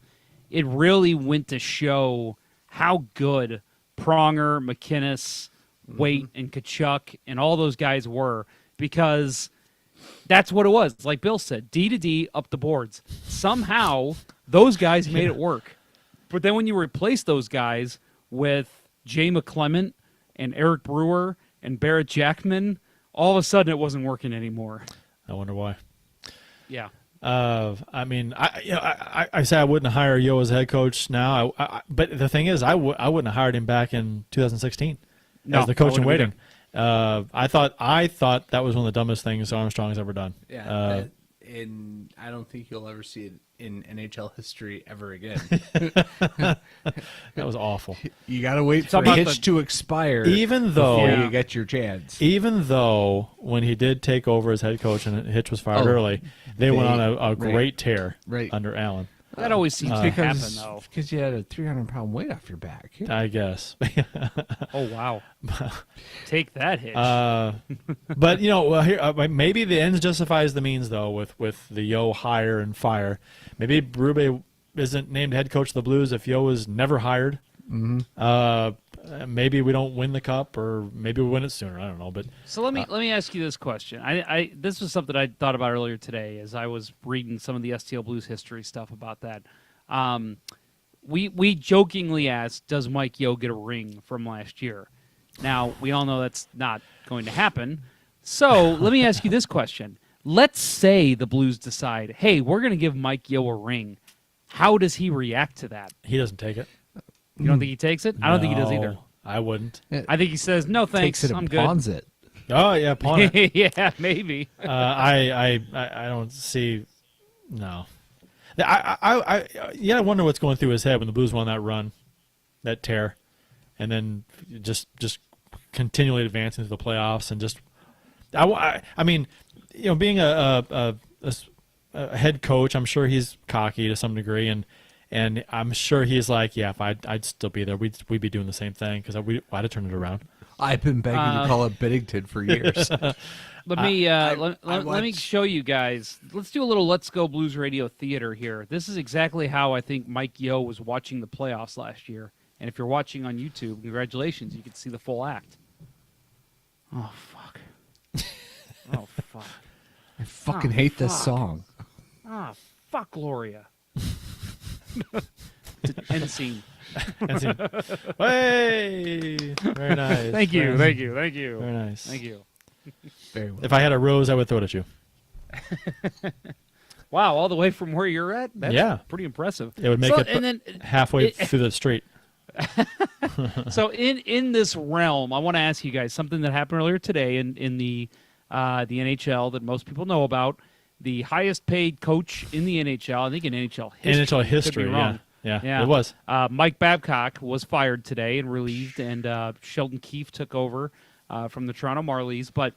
it really went to show how good Pronger, McInnes, Waite, and Kachuk and all those guys were, because that's what it was. Like Bill said, D to D up the boards. Somehow those guys made it work. But then when you replace those guys with Jay McClement and Eric Brouwer and Barrett Jackman, all of a sudden it wasn't working anymore. I wonder why. Yeah. I mean, I say I wouldn't hire Yeo as head coach now, but the thing is, I wouldn't have hired him back in 2016 No, as the coach I in wouldn't waiting. I thought that was one of the dumbest things Armstrong's ever done. Yeah, and I don't think you'll ever see it in NHL history ever again. That was awful. You got to wait for Talk a about hitch to expire Even though, before Yeah. you get your chance. even though when he did take over as head coach and Hitch was fired Oh, early, they went on a right. great tear Right. under Allen. That always seems to happen, though. Because you had a 300-pound weight off your back. I guess. Oh, wow. Take that hitch. But well, here maybe the ends justifies the means, though. With the Yeo hire and fire, maybe Berube isn't named head coach of the Blues if Yeo was never hired. Maybe we don't win the cup, or maybe we win it sooner. I don't know. But So let me ask you this question. I this was something I thought about earlier today as I was reading some of the STL Blues history stuff about that. We jokingly asked, does Mike Yeo get a ring from last year? Now, we all know that's not going to happen. So let me ask you this question. Let's say the Blues decide, hey, we're going to give Mike Yeo a ring. How does he react to that? he doesn't take it. You don't think he takes it? I don't think he does either. No, I wouldn't. I think he says, no thanks, Takes it I'm and good. pawns it. Oh yeah, pawn it. Yeah, maybe. I don't see. No. I wonder what's going through his head when the Blues won that run, that tear, and then just continually advancing to the playoffs and just. I mean, being a head coach, I'm sure he's cocky to some degree, and I'm sure he's like, yeah, if I'd still be there, we'd be doing the same thing because I'd have turned it around. I've been begging to call it Binnington for years. Let me show you guys. Let's do a little Let's Go Blues Radio theater here. This is exactly how I think Mike Yeo was watching the playoffs last year. And if you're watching on YouTube, congratulations, you can see the full act. Oh, fuck. Oh, fuck. I fucking hate this fuck. song. Ah, fuck Gloria. End scene. Hey, very nice. Thank you. Very nice. Thank you. Very well. If I had a rose, I would throw it at you. Wow, all the way from where you're at? That's pretty impressive. It would make and then halfway through the street. So in this realm, I want to ask you guys something that happened earlier today in the NHL that most people know about. The highest paid coach in the NHL, I think in NHL history. NHL history, could be wrong. yeah, it was. Mike Babcock was fired today and relieved, and Sheldon Keefe took over from the Toronto Marlies. But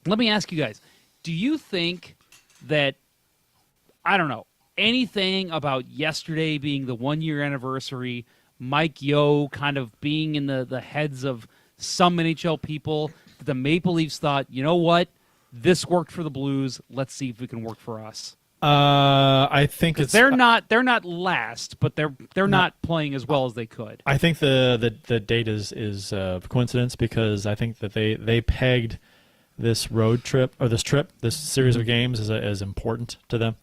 let me ask you guys, do you think that, I don't know, anything about yesterday being the 1-year anniversary, Mike Yeo kind of being in the heads of some NHL people, that the Maple Leafs thought, you know what, this worked for the Blues, let's see if it can work for us? I think it's they're not last, but they're not playing as well as they could. I think the date is coincidence because I think that they pegged this road trip or this series of games as important to them,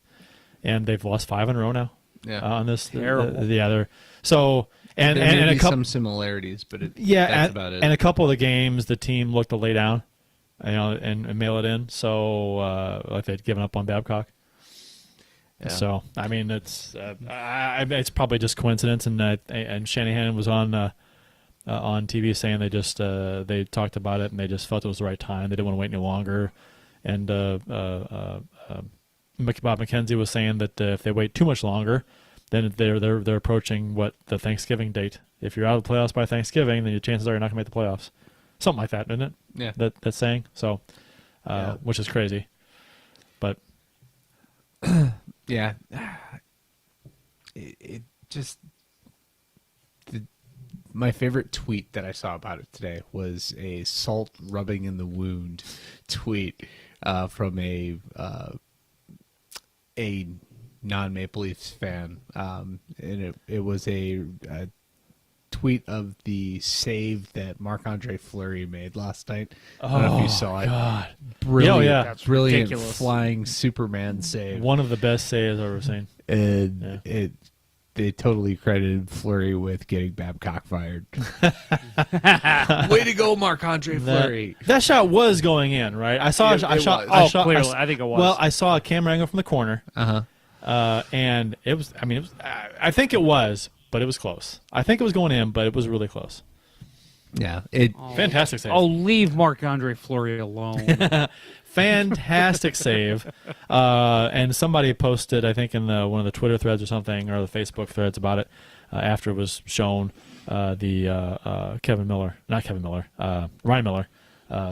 and they've lost 5 in a row now. Yeah. On this, Terrible. they're so and There may and a be couple some similarities, but and that's about it. a couple of the games the team looked to lay down, and mail it in. So like they'd given up on Babcock. Yeah. So I mean, it's probably just coincidence, and Shanahan was on TV saying they talked about it and they just felt it was the right time. They didn't want to wait any longer, and Bob McKenzie was saying that if they wait too much longer, then they're approaching the Thanksgiving date. If you're out of the playoffs by Thanksgiving, then your chances are you're not going to make the playoffs. Something like that, isn't it? Yeah. That's saying so, which is crazy, but. Yeah, it just my favorite tweet that I saw about it today was a salt rubbing in the wound tweet from a non-Maple Leafs fan, and it was a tweet of the save that MarcAndre Flurry made last night. I don't know if you saw it. God. Brilliant, Yeah. That's brilliant ridiculous. flying Superman save. One of the best saves I've ever seen. And Yeah. they totally credited Flurry with getting Babcock fired. Way to go, Marc-Andre Fleury. That shot was going in, right? I saw. It I shot. was. I Oh, shot, clearly. I think it was. Well, I saw a camera angle from the corner, and it was. I mean, it was. I think it was, but it was close. I think it was going in, but it was really close. Yeah, Fantastic save. Oh, leave Marc-Andre Fleury alone. Fantastic save. And somebody posted, I think, in one of the Twitter threads or something, or the Facebook threads about it after it was shown. Ryan Miller,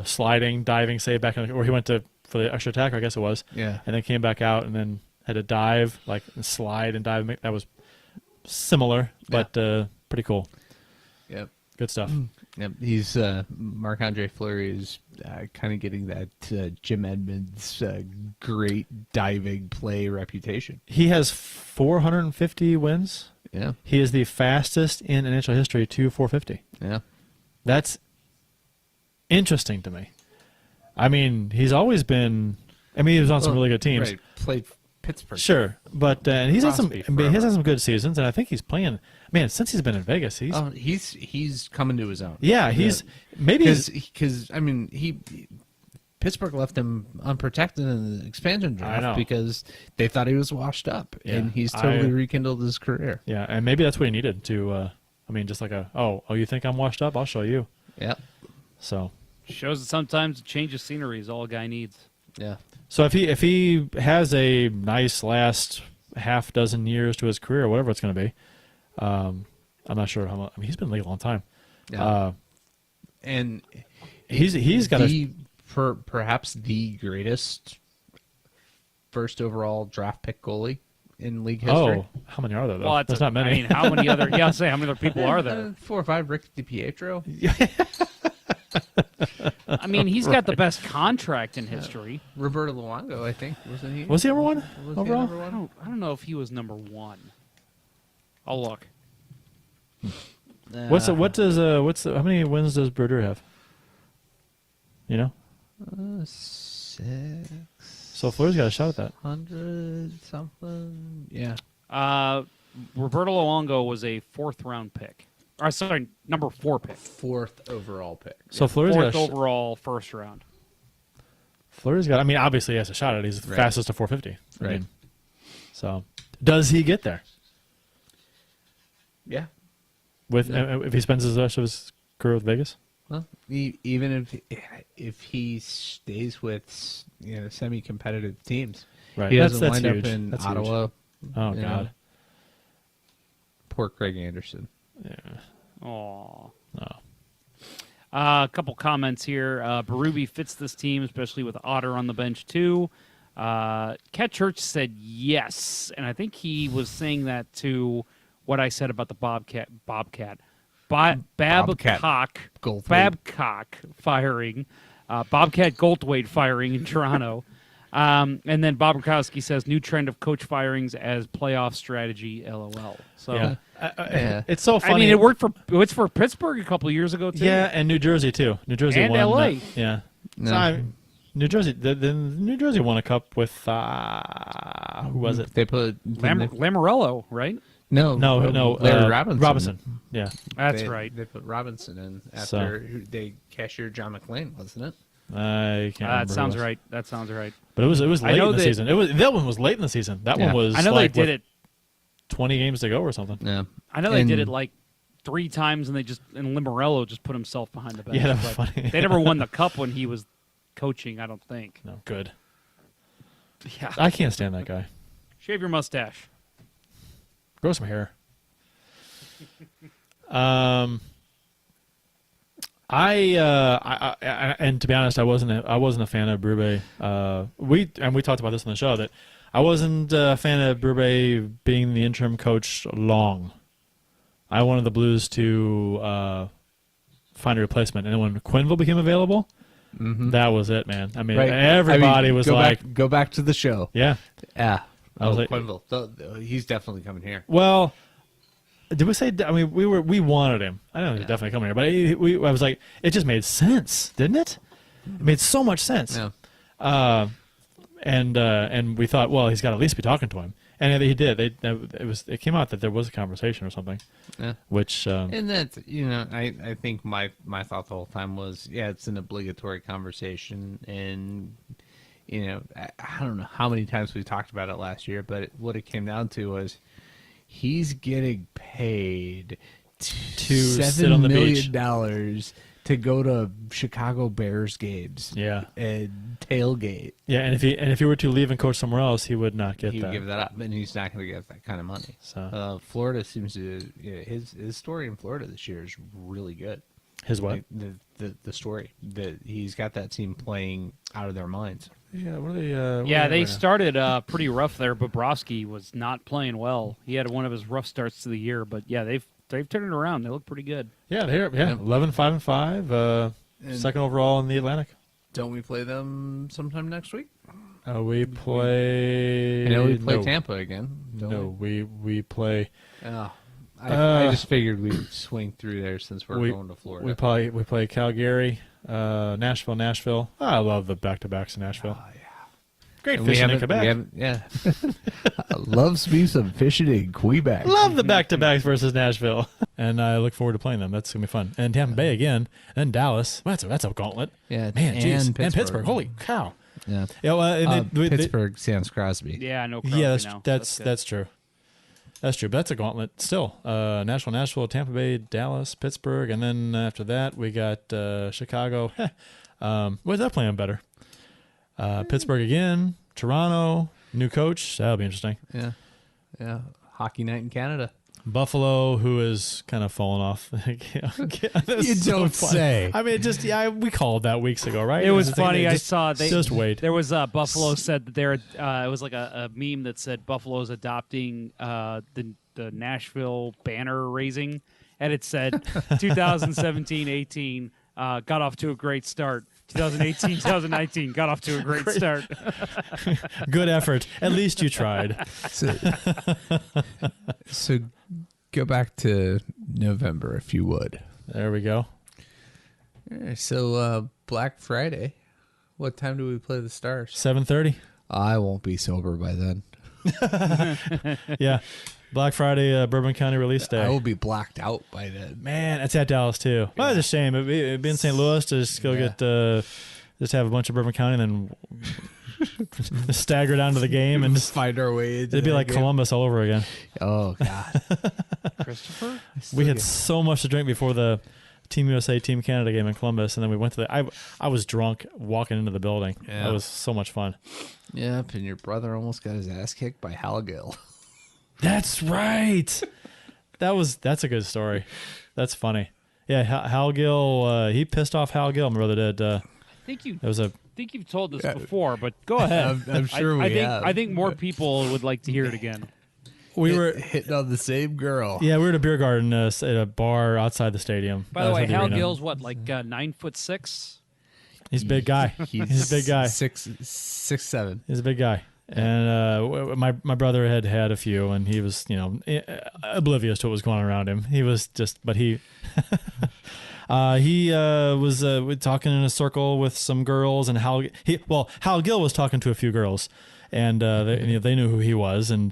sliding, diving save back, or he went for the extra attacker, I guess it was. Yeah. And then came back out and then had to dive, and slide and dive. That was similar, but pretty cool. Yep. Good stuff. Yep, he's Marc-Andre Fleury is kind of getting that Jim Edmonds great diving play reputation. He has 450 wins. Yeah, He is the fastest in NHL history to 450. yeah. That's interesting to me. I mean, he's always been. I mean, he was on some really good teams. Right, played Pittsburgh. Sure, but and he's had some. Crosby I mean, he's had forever. some good seasons, and I think he's playing. Man, since he's been in Vegas, He's coming to his own. yeah, he's maybe because I mean Pittsburgh left him unprotected in the expansion I know. draft because they thought he was washed up, Yeah, and he's totally rekindled his career. yeah, and maybe that's what he needed to. I mean, just like oh, you think I'm washed up? I'll show you. Yeah, So, Shows that sometimes a change of scenery is all a guy needs. yeah. so if he has a nice last half dozen years to his career, whatever it's going to be, I'm not sure how much. I mean, he's been in the league a long time. Yeah. And He's got perhaps the greatest first overall draft pick goalie in league history. Oh, how many are there though? Well, There's not many. I mean, how many other? Yeah, I'll say how many other people are there? 4 or 5. Rick DiPietro. I mean, he's got the best contract in history. Roberto Luongo, I think, wasn't he? Was he number one Was he overall? number one? I don't know if he was number one. I'll look. How many wins does Berube have? You know, 600 so Fleury's got a shot at that. something. Yeah. Roberto Luongo was a 4th round pick. Or sorry, number 4 pick. 4th overall pick. So Fleury's got 4th overall, 1st round. Fleury's got. I mean, obviously he has a shot at it. He's the Right. fastest to 450. I Right. mean, so does he get there Yeah. with if he spends the rest of his career with Vegas? Well, even if he stays with semi-competitive teams, Right. he That's doesn't wind huge. up in That's Ottawa. Huge. Oh you God. know. Poor Craig Anderson. Yeah. Aw. Oh. A couple comments here. Berube fits this team, especially with Otter on the bench too. Cat Church said yes, and I think he was saying that to what I said about the Babcock Goldthwait. Babcock firing, Bobcat Goldthwait firing in Toronto. And then Bob Rakowski says new trend of coach firings as playoff strategy. LOL. So Yeah. Yeah. It's so funny. I mean, it's for Pittsburgh a couple years ago too. Yeah, and New Jersey too. New Jersey And won. LA. Yeah. No. So New Jersey. The New Jersey won a cup with who was it? They put Lamorello, right? No, Larry Robinson. Robinson. Yeah. That's They- right. They put Robinson in after they cashiered John McClain, wasn't it? I can't. remember That who sounds it was. right. That sounds right. But it was I late know in the that- season. That one was late in the season. That Yeah. one was. I know like they did with it. 20 games to go or something. Yeah. I know they did it like 3 times, and Lamorello just put himself behind the bench. Yeah, that was But funny. They never won the cup when he was coaching. I don't think. No, good. Yeah. I can't stand that guy. Shave your mustache. Grow some hair. And to be honest, I wasn't a fan of Berube. We talked about this on the show that I wasn't a fan of Berube being the interim coach long. I wanted the Blues to find a replacement, and then when Quenneville became available, that was it, man. I mean, Right. everybody was go like, go back to the show. yeah. Yeah. I was like- Quenneville. He's definitely coming here. Well, did we say? I mean, we wanted him. I know he's definitely coming here, but I was like, it just made sense, didn't it? It made so much sense. Yeah. And we thought, well, he's got to at least be talking to him, and he did. It came out that there was a conversation or something, Yeah. which And that, I think my thought the whole time was, it's an obligatory conversation, and I don't know how many times we talked about it last year, but what it came down to was he's getting paid To sit on the beach. $7 million to go to Chicago Bears games. yeah, And tailgate. yeah. And if he were to leave and coach somewhere else, he would not get He that. would give that up, and he's not going to get that kind of money. So Florida seems to his story in Florida this year is really good. his what? Like, the story that he's got that team playing out of their minds. Yeah, what are they? Yeah, they started pretty rough there. Bobrovsky was not playing well. He had one of his rough starts to the year, but yeah, they've they've turned it around. They look pretty good. Yeah, they're 11-5-5, second overall in the Atlantic. Don't we play them sometime next week? We play. I know we play Tampa again. No, we play. Oh, I just figured we'd swing through there since we're going to Florida. We play Calgary, Nashville. Oh, I love the back-to-backs in Nashville. Oh, yeah. Great fishing in Quebec. Yeah. Loves me some fishing in Quebec. Love the back-to-backs versus Nashville. And I look forward to playing them. That's going to be fun. And Tampa Bay again, and Dallas. Well, that's a gauntlet. Yeah, Man, geez. And Pittsburgh. Holy cow. Yeah. Yeah, well, Pittsburgh, Sans Crosby. Yeah, no Crosby now. That's true. That's true, but that's a gauntlet still. Nashville, Tampa Bay, Dallas, Pittsburgh, and then after that we got Chicago. What's that playing better? Pittsburgh again, Toronto, new coach. That'll be interesting. Yeah. Hockey night in Canada. Buffalo, who is kind of fallen off. You don't say. I mean, we called that weeks ago, right? It was funny. I saw just wait. There was Buffalo said that they're. It was like a meme that said Buffalo's adopting the Nashville banner raising, and it said 2017-18 got off to a great start. 2018-2019 got off to a great start. Good effort. At least you tried. So go back to November, if you would. There we go. So Black Friday, what time do we play the Stars? 7:30. I won't be sober by then. Yeah. Black Friday, Bourbon County release day. I will be blacked out by then. Man, it's at Dallas too. Well, it's a shame. It'd be in St. Louis to just go get just have a bunch of Bourbon County and then stagger down to the game and just find our way. It'd be like game. Columbus all over again. Oh God, Christopher. We had so much to drink before the Team USA, Team Canada game in Columbus, and then we went to I was drunk walking into the building. Yeah. That was so much fun. Yep, and your brother almost got his ass kicked by Hal Gill. That's right. That's a good story. That's funny. Yeah, Hal Gill. He pissed off Hal Gill. My brother did. I think you've told this before, but go ahead. I'm sure we have. I think more people would like to hear it again. We were hitting on the same girl. Yeah, we were at a beer garden at a bar outside the stadium. By the way, Hal Gill's what, like 9'6"? He's a big guy. He's a big guy. 6'7". He's a big guy. And my brother had a few, and he was oblivious to what was going on around him. He was just, but he was talking in a circle with some girls, and Hal Gill was talking to a few girls, and they knew who he was, and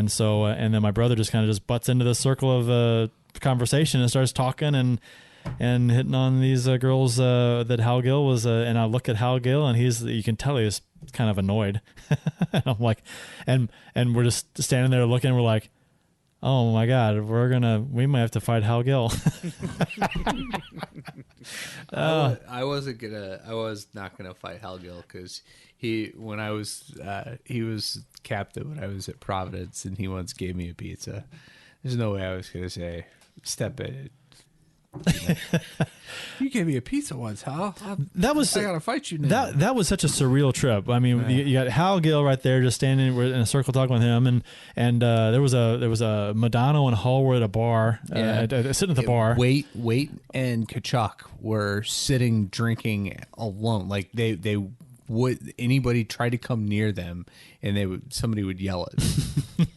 so then my brother just kind of just butts into the circle of conversation and starts talking and hitting on these girls that Hal Gill was, and I look at Hal Gill, and you can tell he's kind of annoyed. And I'm like, and we're just standing there looking, and we're like, oh my God, we might have to fight Hal Gill. I was not gonna fight Hal Gill because he was captain when I was at Providence, and he once gave me a pizza. There's no way I was gonna say step in. You gave me a pizza once, Hal. I gotta fight you now. That was such a surreal trip. I mean, you got Hal Gill right there, just standing in a circle talking with him, and there was a Madonna and Hull were at a bar, sitting at the bar. Wait, and Kachuk were sitting drinking alone. Like they would anybody try to come near them, and somebody would yell at them.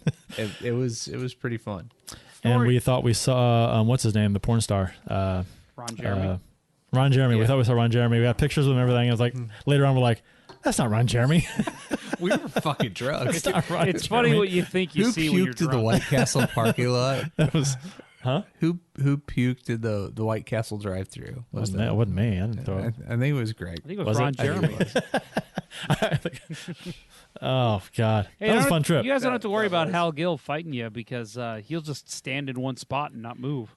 It was pretty fun. And we thought we saw, what's his name, the porn star? Ron Jeremy. Ron Jeremy. Yeah. We thought we saw Ron Jeremy. We got pictures of him and everything. It was like, later on, we're like, that's not Ron Jeremy. We were fucking drunk. It's not Ron It's Jeremy. funny what you think you see when you're Who puked in drunk. the White Castle parking lot? That was, huh? Who puked in the White Castle drive-thru? It wasn't me. I didn't throw it. I think it was Greg. I think it Was was, it? Ron Jeremy. Oh, God. Hey, that was a fun trip. You guys don't have to worry about Hal Gill fighting you because he'll just stand in one spot and not move.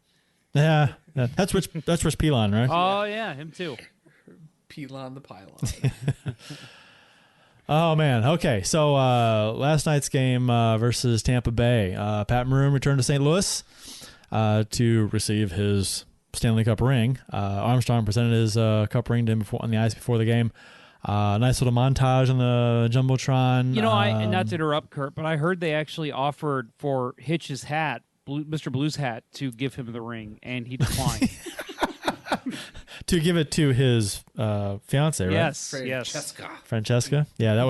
Yeah. That's Rich Pilon, right? Oh, yeah, him too. Pylon the pylon. Oh, man. Okay, so last night's game versus Tampa Bay. Pat Maroon returned to St. Louis to receive his Stanley Cup ring. Armstrong presented his cup ring to him on the ice before the game. Nice little montage on the Jumbotron. You know, not to interrupt, Kurt, but I heard they actually offered for Hitch's hat Mr. Blues Hat to give him the ring, and he declined. To give it to his fiance, right? Yes, Francesca. Yeah, that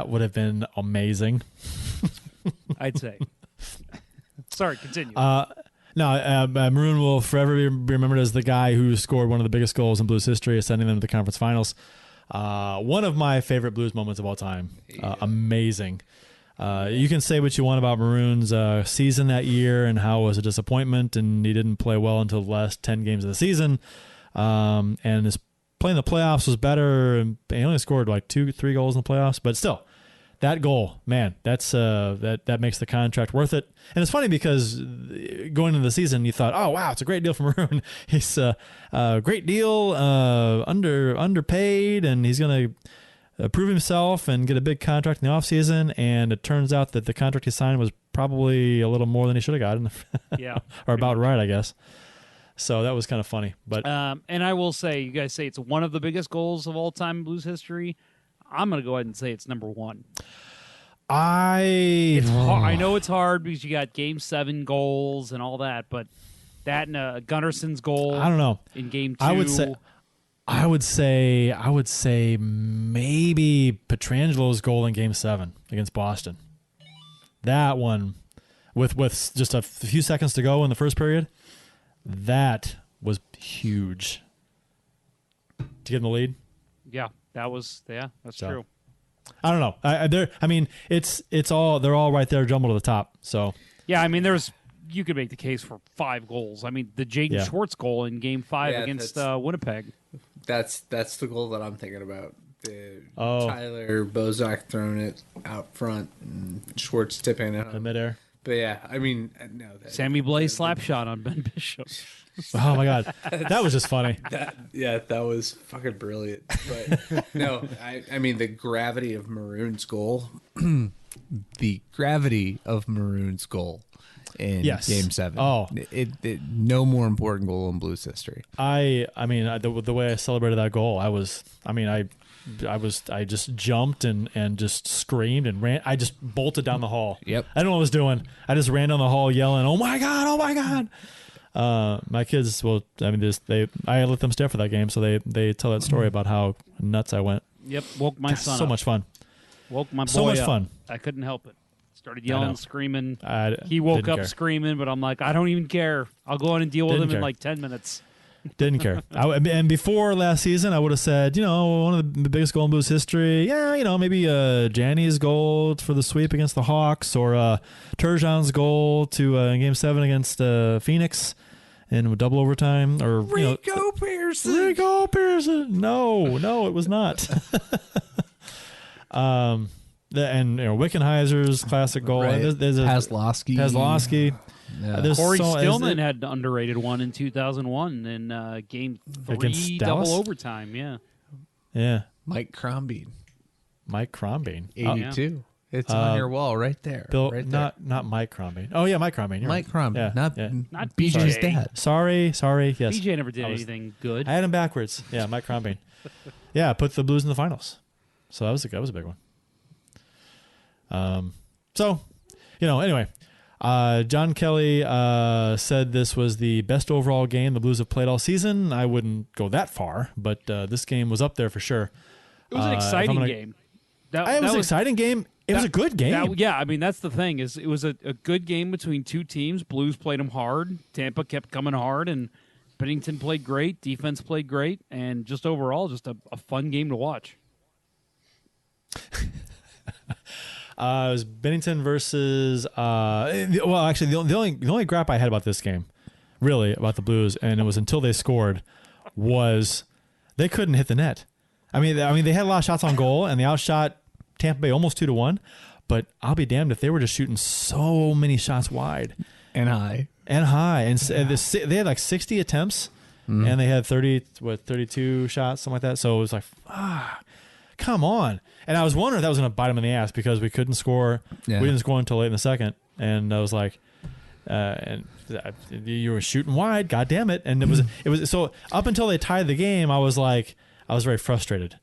would have been amazing. I'd say. Sorry, continue. Maroon will forever be remembered as the guy who scored one of the biggest goals in Blues history, sending them to the conference finals. One of my favorite Blues moments of all time. Amazing. You can say what you want about Maroon's season that year and how it was a disappointment, and he didn't play well until the last 10 games of the season. And his play in the playoffs was better, and he only scored like 2-3 goals in the playoffs. But still, that goal, man, that makes the contract worth it. And it's funny because going into the season, you thought, oh wow, it's a great deal for Maroon. He's a great deal, underpaid, and he's going to prove himself and get a big contract in the offseason, and it turns out that the contract he signed was probably a little more than he should have gotten. Yeah. Or about right, I guess. So that was kind of funny. But and I will say, you guys say it's one of the biggest goals of all time in Blues history. I'm going to go ahead and say it's number one. I know it's hard because you got Game 7 goals and all that, but that and Gunnarsson's goal I don't know. in Game 2. I would say maybe Petrangelo's goal in Game 7 against Boston. That one, with just a few seconds to go in the first period, that was huge. To get in the lead. Yeah, that's true. I don't know. They're all right there, jumbled to the top. So yeah, I mean, you could make the case for 5 goals. I mean, the Jaden Schwartz goal in Game 5 against Winnipeg. That's the goal that I'm thinking about. Tyler Bozak throwing it out front and Schwartz tipping it in midair. But yeah, I mean, no. Sammy Blais slap shot on Ben Bishop. Oh my God, that was just funny. That was fucking brilliant. But no, I mean the gravity of Maroon's goal, the gravity of Maroon's goal in Game 7. Oh, no more important goal in Blues history. The way I celebrated that goal, I just jumped and just screamed and ran. I just bolted down the hall. Yep. I don't know what I was doing. I just ran down the hall yelling, "Oh my God! Oh my God!" My kids, I let them stay for that game, so they tell that story about how nuts I went. Yep, woke my son up. So much fun. Woke my boy so much up. Fun. I couldn't help it. Started yelling, screaming. He woke up screaming, but I'm like, I don't even care. I'll go on and deal with him in like 10 minutes. Didn't care. And before last season, I would have said, one of the biggest goal in Blues history. Yeah, maybe Jani's goal for the sweep against the Hawks, or Turgeon's goal in Game 7 against Phoenix in double overtime, or Rico Pearson. Rico Pearson. No, it was not. And Wickenheiser's classic goal. Right. There's Paslowski. Yeah. Corey Stillman had an underrated one in 2001 in Game 3 against double Dallas? overtime. Yeah. Mike Crombie. 82. It's on your wall right there. Bill, right there. not Mike Crombie. Oh yeah, Mike Crombie. Mike Crombie. Yeah, not BJ's dad. Sorry. Yes. BJ never did anything good. I had him backwards. Yeah, Mike Crombie. Yeah, put the Blues in the finals. So that was a big one. Anyway, John Kelly said this was the best overall game the Blues have played all season. I wouldn't go that far, but this game was up there for sure. It was an exciting game. It was an exciting game. It was a good game. That's the thing. It was a good game between two teams. Blues played them hard. Tampa kept coming hard, and Binnington played great. Defense played great, and just overall, just a fun game to watch. It was Binnington versus. The only grap I had about this game, really about the Blues, and it was until they scored, was they couldn't hit the net. I mean, they had a lot of shots on goal, and they outshot Tampa Bay almost 2-1. But I'll be damned if they were just shooting so many shots wide and high, and they had like 60 attempts, and they had 32 shots, something like that. So it was like, come on. And I was wondering if that was going to bite them in the ass because we couldn't score. Yeah. We didn't score until late in the second, and I was like, you were shooting wide, god damn it. And it was so up until they tied the game, I was very frustrated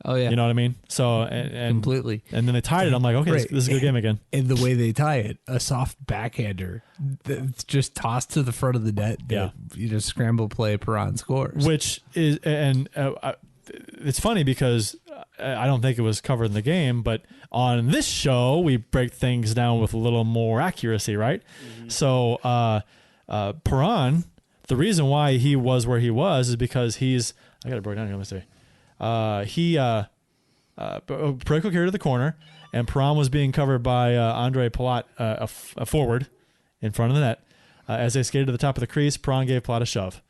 Oh, yeah. You know what I mean? So and Completely. And then they tied it. I'm like, okay, Right. this is a good game again. And the way they tie it, a soft backhander that's just tossed to the front of the net. Yeah. You just scramble play, Perron scores. Which is, and it's funny because I don't think it was covered in the game, but on this show, we break things down with a little more accuracy, right? Mm-hmm. So Perron, the reason why he was where he was is because I got it broken down here, let me see. Parayko carried to the corner, and Perron was being covered by Andre Palat, a forward, in front of the net. As they skated to the top of the crease, Perron gave Palat a shove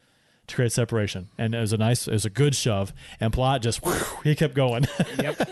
to create separation, and it was a good shove. And Palat just he kept going. Yep.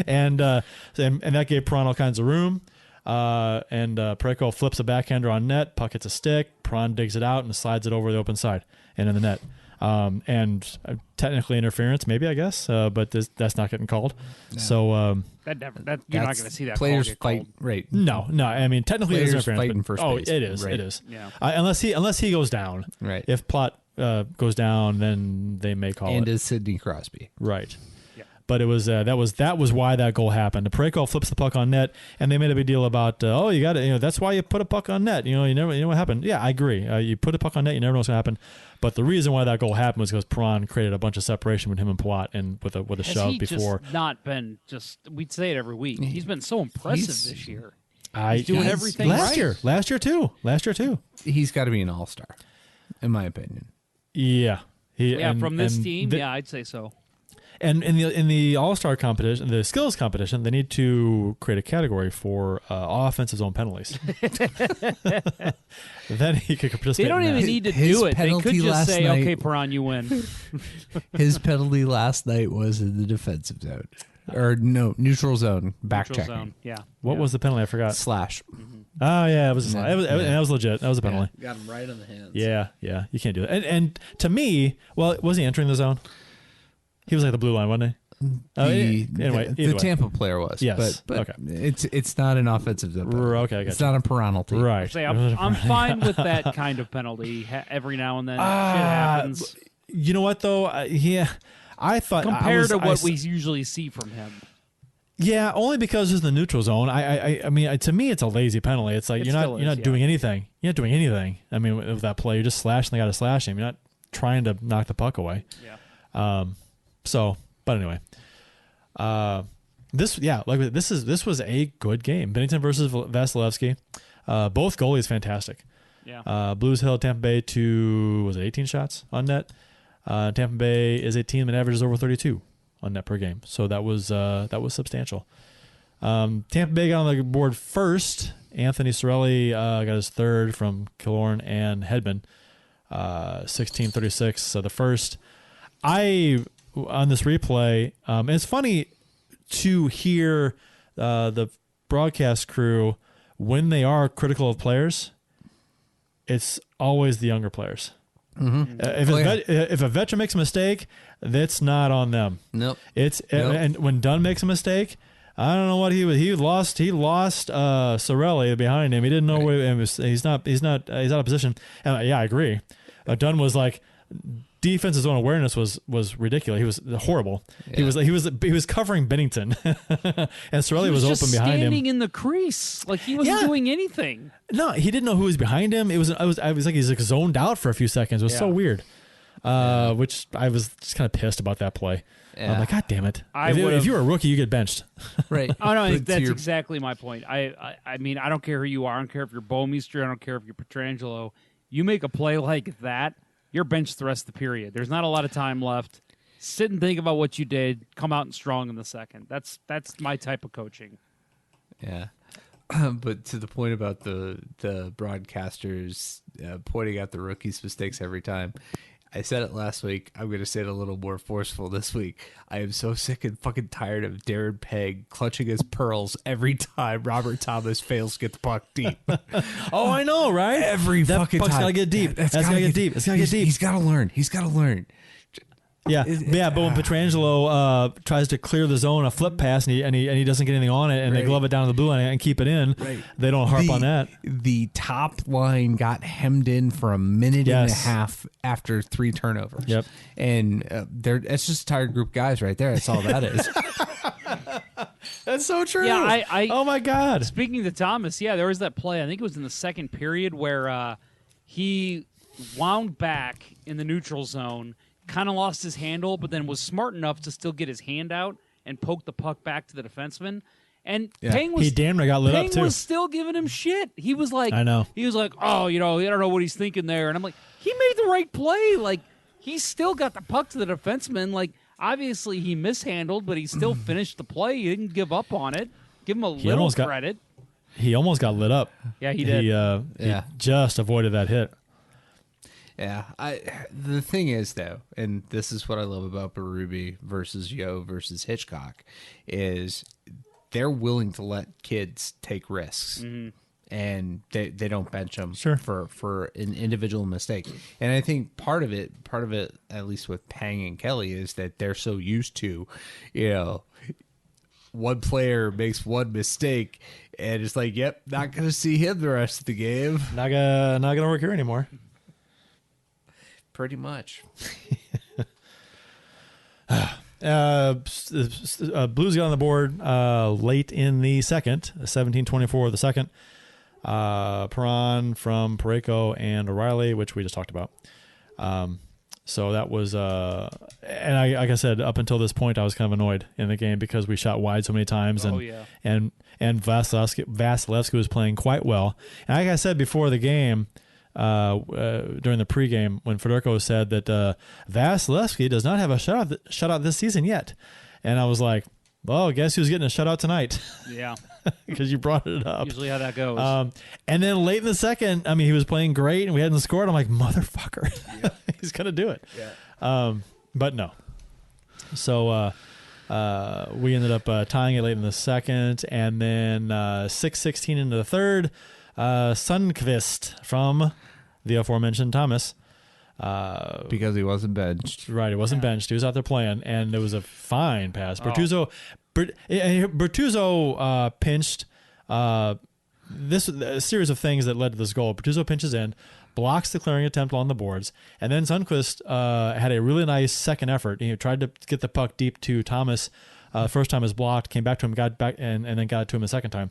and that gave Perron all kinds of room. And Parayko flips a backhander on net. Puck hits a stick. Perron digs it out and slides it over the open side and in the net. And technically interference, maybe, I guess, but that's not getting called. No. So you're not going to see that players call get fight, called. right? No. I mean, technically Players it's interference. fighting for space, it is. right. It is. Yeah. Unless he goes down. Right. If Plot goes down, then they may call and it. is Sidney Crosby. Right. Yeah. But it was that was why that goal happened. Parayko flips the puck on net, and they made a big deal about you got to that's why you put a puck on net. You know what happened. Yeah, I agree. You put a puck on net, you never know what's gonna happen. But the reason why that goal happened was because Perron created a bunch of separation with him and Palat, and with a shove before. Just not been we'd say it every week. He's been so impressive this year. He's doing everything last right. Last year too. He's got to be an all-star, in my opinion. Yeah. From this team, I'd say so. And in the All-Star competition, the skills competition, they need to create a category for offensive zone penalties. Then he could participate. They don't even need to do it. They could just say, "Okay, Perron, you win." His penalty last night was in the defensive zone, or no, neutral zone, back Neutral checking. zone. Yeah. What was the penalty? I forgot. Slash. Oh yeah, it was a slide. That was legit. That was a penalty. Got him right on the hands. Yeah, you can't do that. And to me, well, was he entering the zone? He was like the blue line, wasn't he? The Tampa player was. Yes. But Okay. it's not an offensive zone. Okay, I got It's not a penalty. Right. Say, I'm fine with that kind of penalty. Every now and then, shit happens. You know what though? I thought Compared to what we usually see from him. Yeah, only because it's the neutral zone. I mean, to me, it's a lazy penalty. It's like you're not doing anything. You're not doing anything. I mean, with that play, you're just slashing the guy to slash him. You're not trying to knock the puck away. Yeah. But anyway, this was a good game. Binnington versus Vasilevsky. Both goalies fantastic. Yeah. Blues held Tampa Bay to 18 shots on net. Tampa Bay is a team that averages over 32 on net per game, so that was substantial. Tampa Bay got on the board first. Anthony Cirelli got his third from Killorn and Hedman, 16:36. So the first, on this replay, and it's funny to hear the broadcast crew when they are critical of players. It's always the younger players. Mm-hmm. If a veteran makes a mistake, that's not on them. Nope. And when Dunn makes a mistake, I don't know what he was. He lost Cirelli behind him. He didn't know where he's not out of position. And I agree. Dunn was like, defense's own awareness was ridiculous. He was horrible. Yeah. He was covering Binnington, and Cirelli was open behind him, standing in the crease, like he wasn't doing anything. No, he didn't know who was behind him. I was like he's like zoned out for a few seconds. It was so weird. Which I was just kind of pissed about that play. Yeah. I'm like, God damn it! If you were a rookie, you get benched. Right. Oh no, that's exactly my point. I mean, I don't care who you are. I don't care if you're Bouwmeester. I don't care if you're Pietrangelo. You make a play like that, you're benched the rest of the period. There's not a lot of time left. Sit and think about what you did. Come out and strong in the second. That's my type of coaching. Yeah. But to the point about the broadcasters pointing out the rookies' mistakes every time, I said it last week. I'm going to say it a little more forceful this week. I am so sick and fucking tired of Darren Pegg clutching his pearls every time Robert Thomas fails to get the puck deep. Oh, I know, right? Every that fucking puck's time. Gotta get deep. That's gotta get deep. It's gotta get deep. He's got to learn. He's got to learn. Yeah, but when Pietrangelo tries to clear the zone, a flip pass, and he doesn't get anything on it, and they glove it down to the blue line and keep it in, they don't harp on that. The top line got hemmed in for a minute and a half after 3 turnovers. Yep. And it's just a tired group of guys right there. That's all that is. That's so true. Yeah, oh my God. Speaking to Thomas, there was that play. I think it was in the second period where he wound back in the neutral zone, kind of lost his handle, but then was smart enough to still get his hand out and poke the puck back to the defenseman. And Payne was, he damn near got lit up too. Payne was still giving him shit. He was like, I know. He was like, oh, I don't know what he's thinking there. And I'm like, he made the right play. Like, he still got the puck to the defenseman. Like, obviously he mishandled, but he still finished the play. He didn't give up on it. Give him a little credit. He almost got lit up. Yeah, he did. He just avoided that hit. Yeah, the thing is though, and this is what I love about Berube versus Yo versus Hitchcock, is they're willing to let kids take risks, and they don't bench them for an individual mistake. And I think part of it, at least with Pang and Kelly, is that they're so used to, one player makes one mistake, and it's like, yep, not going to see him the rest of the game. Not gonna work here anymore. Pretty much. Blues got on the board late in the second, 17-24 of the second. Perron from Parayko and O'Reilly, which we just talked about. So that was, and like I said, up until this point, I was kind of annoyed in the game because we shot wide so many times, and Vasilevsky was playing quite well. And like I said before the game, during the pregame, when Fedorko said that Vasilevsky does not have a shutout this season yet, and I was like, well, guess who's getting a shutout tonight? Yeah. Because you brought it up. Usually how that goes. And then late in the second, I mean, he was playing great, and we hadn't scored. I'm like, motherfucker. He's going to do it. Yeah. But no. So we ended up tying it late in the second, and then 6:16 into the third, Sundqvist from the aforementioned Thomas. Because he wasn't benched. Right, he wasn't benched. He was out there playing, and it was a fine pass. Bertuzzo pinched this a series of things that led to this goal. Bertuzzo pinches in, blocks the clearing attempt on the boards, and then Sundqvist had a really nice second effort. He tried to get the puck deep to Thomas. First time was blocked, came back to him, got back, and then got it to him a second time.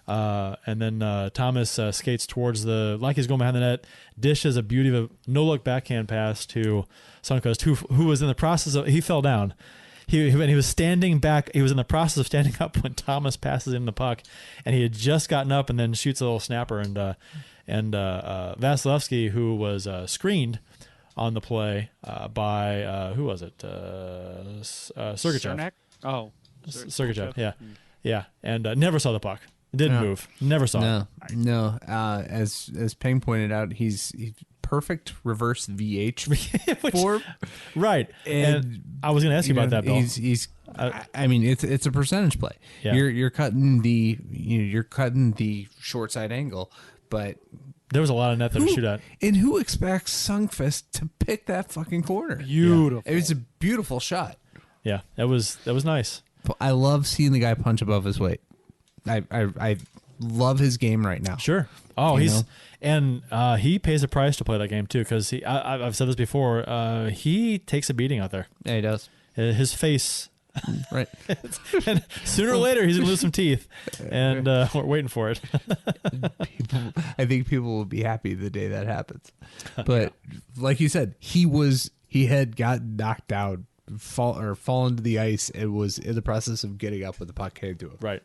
And then Thomas skates towards like he's going behind the net, dishes a beauty of a no-look backhand pass to Sundqvist, who was in the process of, he fell down. When he was standing back, he was in the process of standing up when Thomas passes him the puck, and he had just gotten up and then shoots a little snapper, and Vasilevsky, who was screened on the play by, who was it? Sergachev. Sergachev, yeah, and never saw the puck. Didn't move. Never saw it. No. As Peng pointed out, he's perfect reverse VH form. Right. And I was going to ask you about that, Bill. He's I mean, it's a percentage play. Yeah. You're cutting the short side angle, but there was a lot of net there to shoot at. And who expects Sundqvist to pick that fucking corner? Beautiful. Yeah. It was a beautiful shot. Yeah, that was nice. I love seeing the guy punch above his weight. I love his game right now. Sure. Oh, he pays a price to play that game too, because I've said this before. He takes a beating out there. Yeah, he does. His face, right. And sooner or later, he's gonna lose some teeth, and we're waiting for it. I think people will be happy the day that happens. But like you said, he had gotten knocked down, fallen to the ice, and was in the process of getting up with the puck came to him. Right.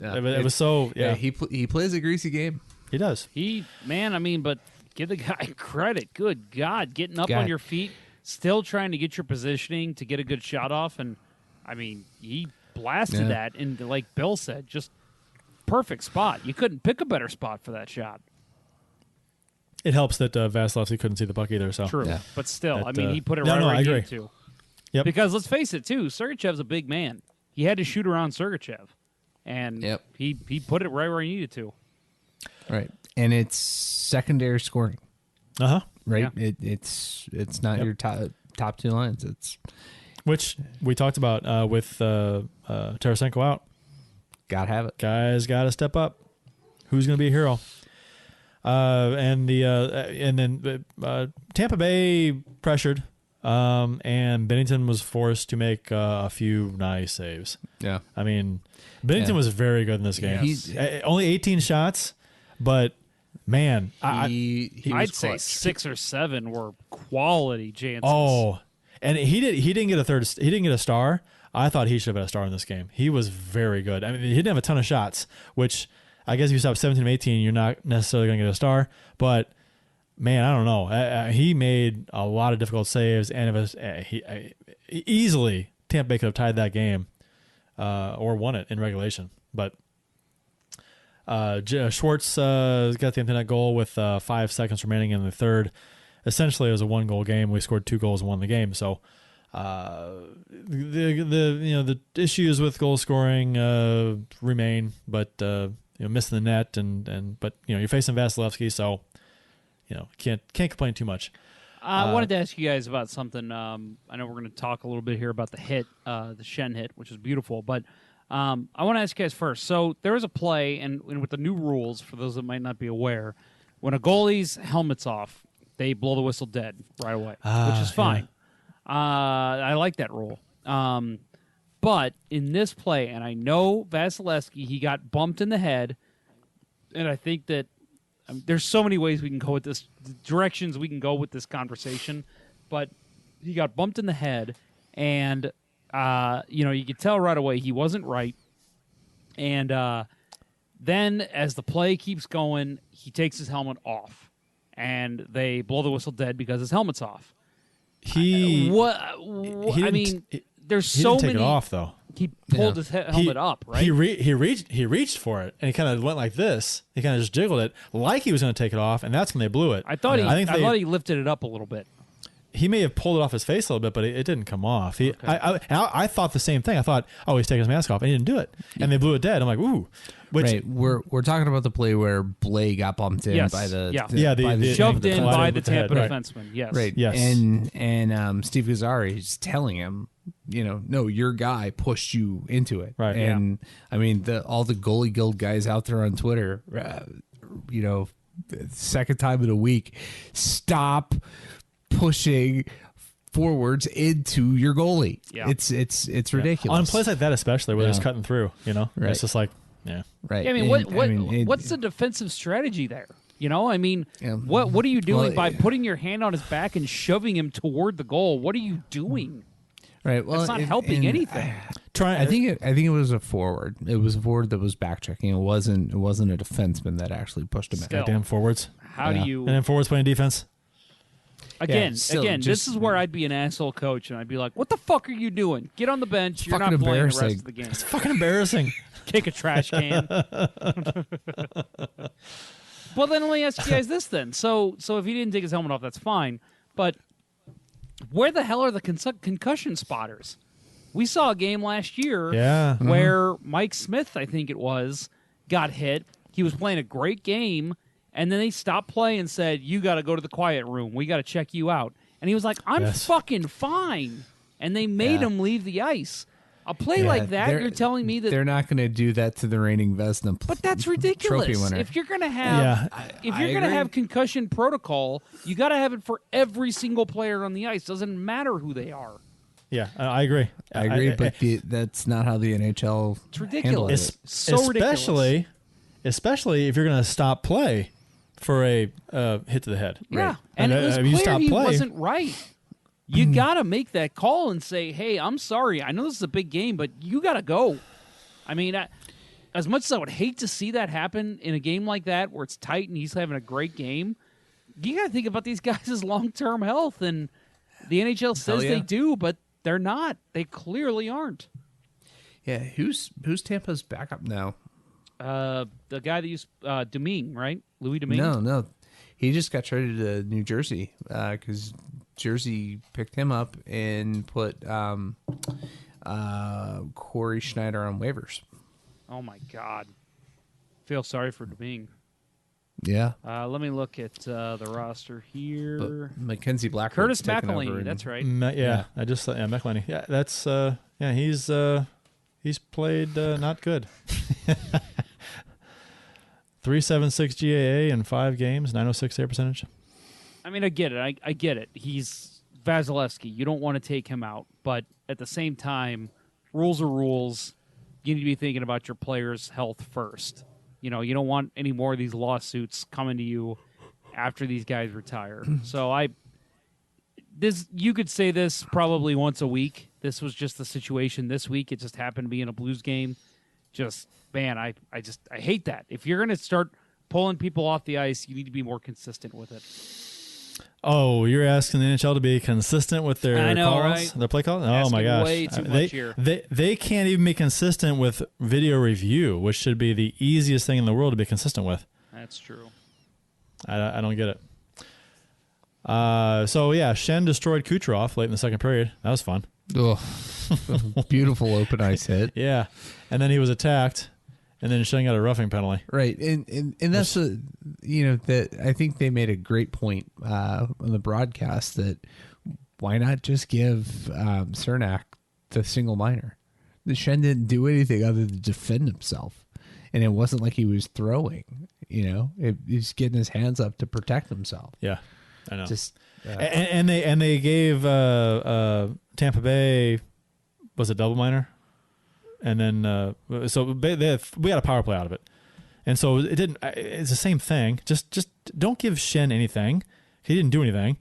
Yeah. It was so. Yeah. He plays a greasy game. He does. But give the guy credit. Good God, getting up on your feet, still trying to get your positioning to get a good shot off, and I mean, he blasted that into, like Bill said, just perfect spot. You couldn't pick a better spot for that shot. It helps that Vasilevsky couldn't see the puck either. So true, but still, he put it right where he needed to. Yep. Because let's face it, too, Sergachev's a big man. He had to shoot around Sergachev. And he put it right where he needed to. Right. And it's secondary scoring. Uh-huh. Right? Yeah. It's not your top top two lines. It's Which we talked about with Tarasenko out. gotta have it. Guys got to step up. Who's going to be a hero? And then Tampa Bay pressured, and Binnington was forced to make a few nice saves. Yeah. I mean, Binnington was very good in this game. He's- Only 18 shots, but man, He was I'd say clutch. 6 or 7 were quality chances. oh, and he didn't get he didn't get a star. I thought he should have had a star in this game. He was very good. I mean, he didn't have a ton of shots, which I guess if you stop 17 of 18, you're not necessarily going to get a star. But man, I don't know. He made a lot of difficult saves, and it was easily Tampa Bay could have tied that game or won it in regulation. But Schwartz got the empty net goal with 5 seconds remaining in the third. Essentially, it was a 1-goal game. We scored 2 goals and won the game. So the issues with goal scoring remain, but missing the net but you're facing Vasilevsky, so can't complain too much. I wanted to ask you guys about something. I know we're going to talk a little bit here about the hit, the Shen hit, which is beautiful. But I want to ask you guys first. So there was a play, and with the new rules, for those that might not be aware, when a goalie's helmet's off, they blow the whistle dead right away, which is fine. Yeah. I like that rule. But in this play, and I know Vasilevsky, he got bumped in the head, and I think that there's so many ways we can go with this, directions we can go with this conversation, but he got bumped in the head, and you could tell right away he wasn't right. And then as the play keeps going, he takes his helmet off, and they blow the whistle dead because his helmet's off. He There's he so didn't take many. it off though. He pulled his helmet up, right? He reached for it, and he kind of went like this. He kind of just jiggled it like he was going to take it off, and that's when they blew it. I thought he lifted it up a little bit. He may have pulled it off his face a little bit, but it didn't come off. I thought the same thing. I thought, he's taking his mask off, and he didn't do it, and they blew it dead. I'm like, ooh. Right, we're talking about the play where Blais got bumped in by the shoved in by the Tampa head. defenseman. Yes, right. Yes. And Steve Gazzari is telling him, no, your guy pushed you into it. Right. And I mean, all the goalie guild guys out there on Twitter, second time in a week, stop pushing forwards into your goalie. Yeah. It's ridiculous. On plays like that, especially where it's cutting through. Right. It's just like, yeah. Right. I mean, what's the defensive strategy there? What are you doing by putting your hand on his back and shoving him toward the goal? What are you doing? Right. Well, it's not helping anything. I think it was a forward. It was a forward that was backchecking. It wasn't a defenseman that actually pushed him. Still. Goddamn forwards. How do you? And then forwards playing defense. Again, just- this is where I'd be an asshole coach, and I'd be like, "What the fuck are you doing? Get on the bench. You're not fucking playing the rest embarrassing. of the game. It's fucking embarrassing. Kick a trash can." Well, then let me ask you guys this then. So if he didn't take his helmet off, that's fine. But where the hell are the concussion spotters? We saw a game last year where Mike Smith, I think it was, got hit. He was playing a great game, and then they stopped play and said, "You got to go to the quiet room. We got to check you out." And he was like, "I'm fucking fine." And they made him leave the ice. A play like that, you're telling me that they're not going to do that to the reigning Vezina. But that's ridiculous. Trophy winner. If you're going to have have concussion protocol, you got to have it for every single player on the ice. Doesn't matter who they are. Yeah, I agree. I agree, but that's not how the NHL. It's ridiculous. It's so ridiculous. Especially if you're going to stop play for a hit to the head. Yeah, right. and it was clear he play, wasn't right. You got to make that call and say, "Hey, I'm sorry. I know this is a big game, but you got to go." I mean, as much as I would hate to see that happen in a game like that where it's tight and he's having a great game, you got to think about these guys' long-term health. And the NHL says they do, but they're not. They clearly aren't. Yeah, who's Tampa's backup now? The guy that used Domingue, right? Louis Domingue? No. He just got traded to New Jersey because Jersey picked him up and put Corey Schneider on waivers. Oh, my God. Feel sorry for Domingue. Yeah. Let me look at the roster here. But Mackenzie Blackwood's Curtis taken over McElhinney, and- that's right. I just McElhinney. Yeah, that's he's played not good. 3.76 GAA in 5 games, 906 save percentage. I mean, I get it. I get it. He's Vasilevsky. You don't want to take him out, but at the same time, rules are rules. You need to be thinking about your players' health first. You know, you don't want any more of these lawsuits coming to you after these guys retire. So you could say this probably once a week. This was just the situation this week. It just happened to be in a Blues game. Just, man, I hate that. If you're going to start pulling people off the ice, you need to be more consistent with it. Oh, you're asking the NHL to be consistent with their I know, calls, right? their play calls? Oh Asking my gosh, way too much here. They can't even be consistent with video review, which should be the easiest thing in the world to be consistent with. That's true. I don't get it. So yeah, Shen destroyed Kucherov late in the second period. That was fun. Oh, beautiful open ice hit. Yeah, and then he was attacked, and then Shen got a roughing penalty. Right, and that's that I think they made a great point on the broadcast that why not just give Cernak the single minor? The Shen didn't do anything other than defend himself, and it wasn't like he was throwing. He's getting his hands up to protect himself. Yeah, I know. Just and they gave Tampa Bay, was it double minor? And then so we got a power play out of it, and so it didn't. It's the same thing. Just don't give Shen anything. He didn't do anything,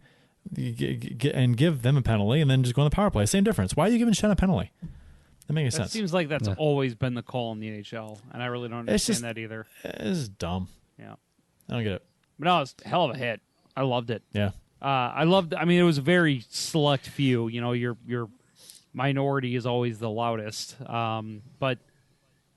and give them a penalty, and then just go on the power play. Same difference. Why are you giving Shen a penalty? That makes sense. It seems like that's always been the call in the NHL, and I really don't understand that either. It's dumb. Yeah, I don't get it. but no, it's a hell of a hit. I loved it. Yeah. I loved. I mean, it was a very select few. Your minority is always the loudest, but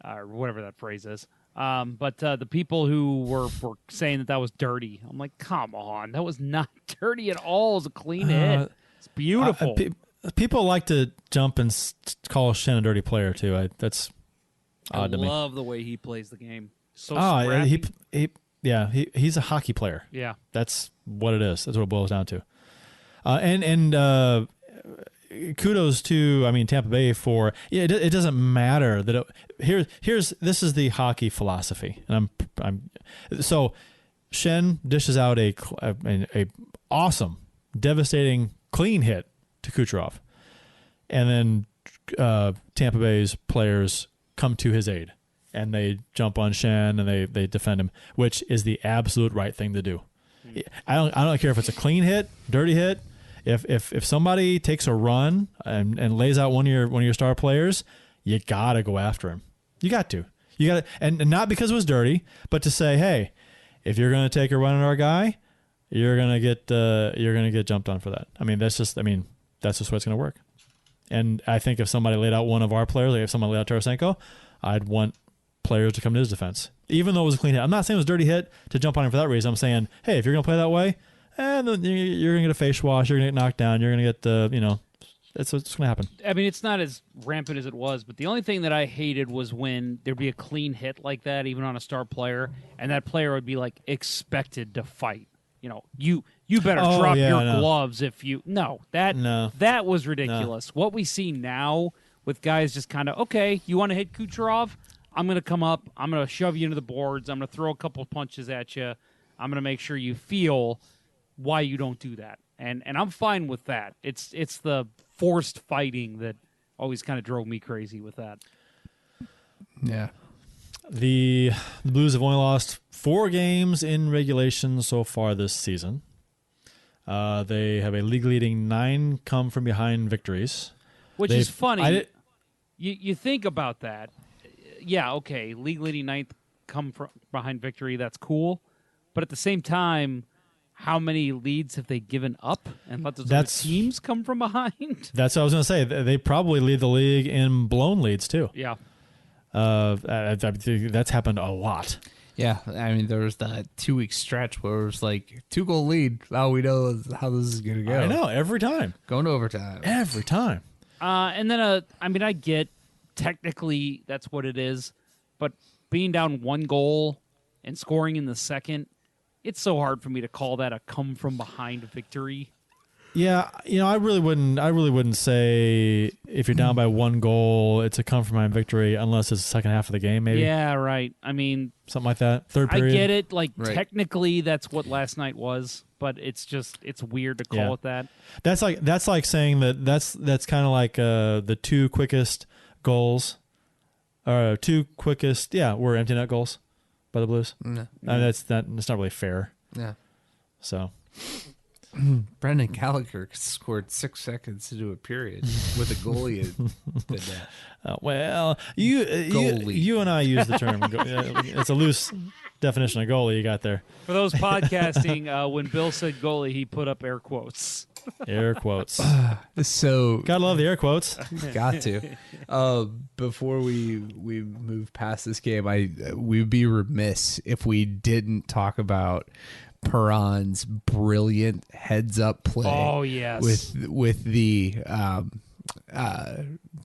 whatever that phrase is. But the people who were saying that was dirty, I'm like, come on, that was not dirty at all. It was a clean hit. It's beautiful. People like to jump and call Shen a dirty player too. That's odd to me. I love the way he plays the game. So scrappy. He's a hockey player. Yeah, that's what it is. That's what it boils down to. And kudos to Tampa Bay for it doesn't matter that this is the hockey philosophy, and so Shen dishes out a awesome, devastating, clean hit to Kucherov, and then Tampa Bay's players come to his aid, and they jump on Shen and they defend him, which is the absolute right thing to do. I don't care if it's a clean hit, dirty hit. If somebody takes a run and lays out one of your star players, you gotta go after him. You got to, and not because it was dirty, but to say, hey, if you're gonna take a run at our guy, you're gonna get jumped on for that. That's just what it's gonna work. And I think if somebody laid out one of our players, like if somebody laid out Tarasenko, I'd want players to come to his defense, even though it was a clean hit. I'm not saying it was a dirty hit to jump on him for that reason. I'm saying, hey, if you're gonna play that way, and then you're gonna get a face wash, you're gonna get knocked down, you're gonna get that's what's gonna happen. It's not as rampant as it was, but the only thing that I hated was when there'd be a clean hit like that, even on a star player, and that player would be like expected to fight. You better drop your gloves if you that was ridiculous. What we see now with guys just kind of, okay, you want to hit Kucherov? I'm going to come up. I'm going to shove you into the boards. I'm going to throw a couple punches at you. I'm going to make sure you feel why you don't do that. And I'm fine with that. It's the forced fighting that always kind of drove me crazy with that. Yeah. The Blues have only lost 4 games in regulation so far this season. They have a league-leading 9 come-from-behind victories. Which is funny. You think about that. Yeah, okay, league-leading 9th come-from-behind victory, that's cool. But at the same time, how many leads have they given up and let those other teams come from behind? That's what I was going to say. They probably lead the league in blown leads, too. Yeah. That's happened a lot. Yeah, there was that 2-week stretch where it was like 2-goal lead. Oh, we know how this is going to go. I know, every time. Going to overtime. Every time. And then, I get technically that's what it is, but being down 1 goal and scoring in the second, it's so hard for me to call that a come from behind victory. Yeah, I really wouldn't say if you're down by 1 goal, it's a come from behind victory unless it's the second half of the game, maybe. Yeah, right. I mean, something like that. Third period. I get it. Like Right. technically, that's what last night was, but it's weird to call it that. That's like saying that's kind of like the 2 quickest goals, or 2 quickest were empty net goals by the Blues. No. That's not really fair. Yeah. So. Brendan Gallagher scored 6 seconds into a period with a goalie that did that. Well, you and I use the term. It's a loose definition of goalie you got there. For those podcasting, when Bill said goalie, he put up air quotes. Air quotes. So Gotta love the air quotes. got to. Before we move past this game, we'd be remiss if we didn't talk about Perron's brilliant heads-up play. Oh, yes. with the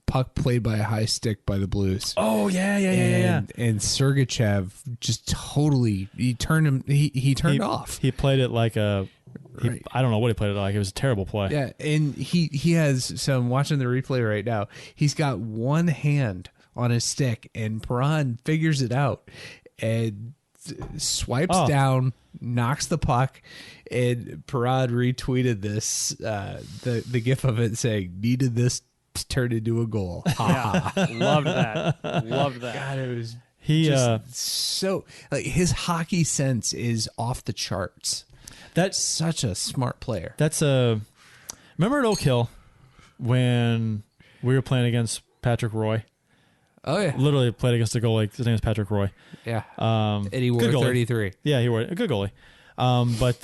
puck played by a high stick by the Blues. Oh yeah. And Sergachev just totally he turned off. He played it like a. Right. I don't know what he played it like. It was a terrible play. Yeah, and he has. So I'm watching the replay right now. He's got one hand on his stick, and Perron figures it out and swipes down, knocks the puck, and Perron retweeted this, the gif of it saying, "Needed this to turn into a goal." Yeah, loved that. God, it was so like his hockey sense is off the charts. That's such a smart player. That's remember at Oak Hill when we were playing against Patrick Roy? Oh yeah, Literally played against a goalie. His name is Patrick Roy. Yeah, and he wore good goalie. 33. Yeah, he wore a good goalie. But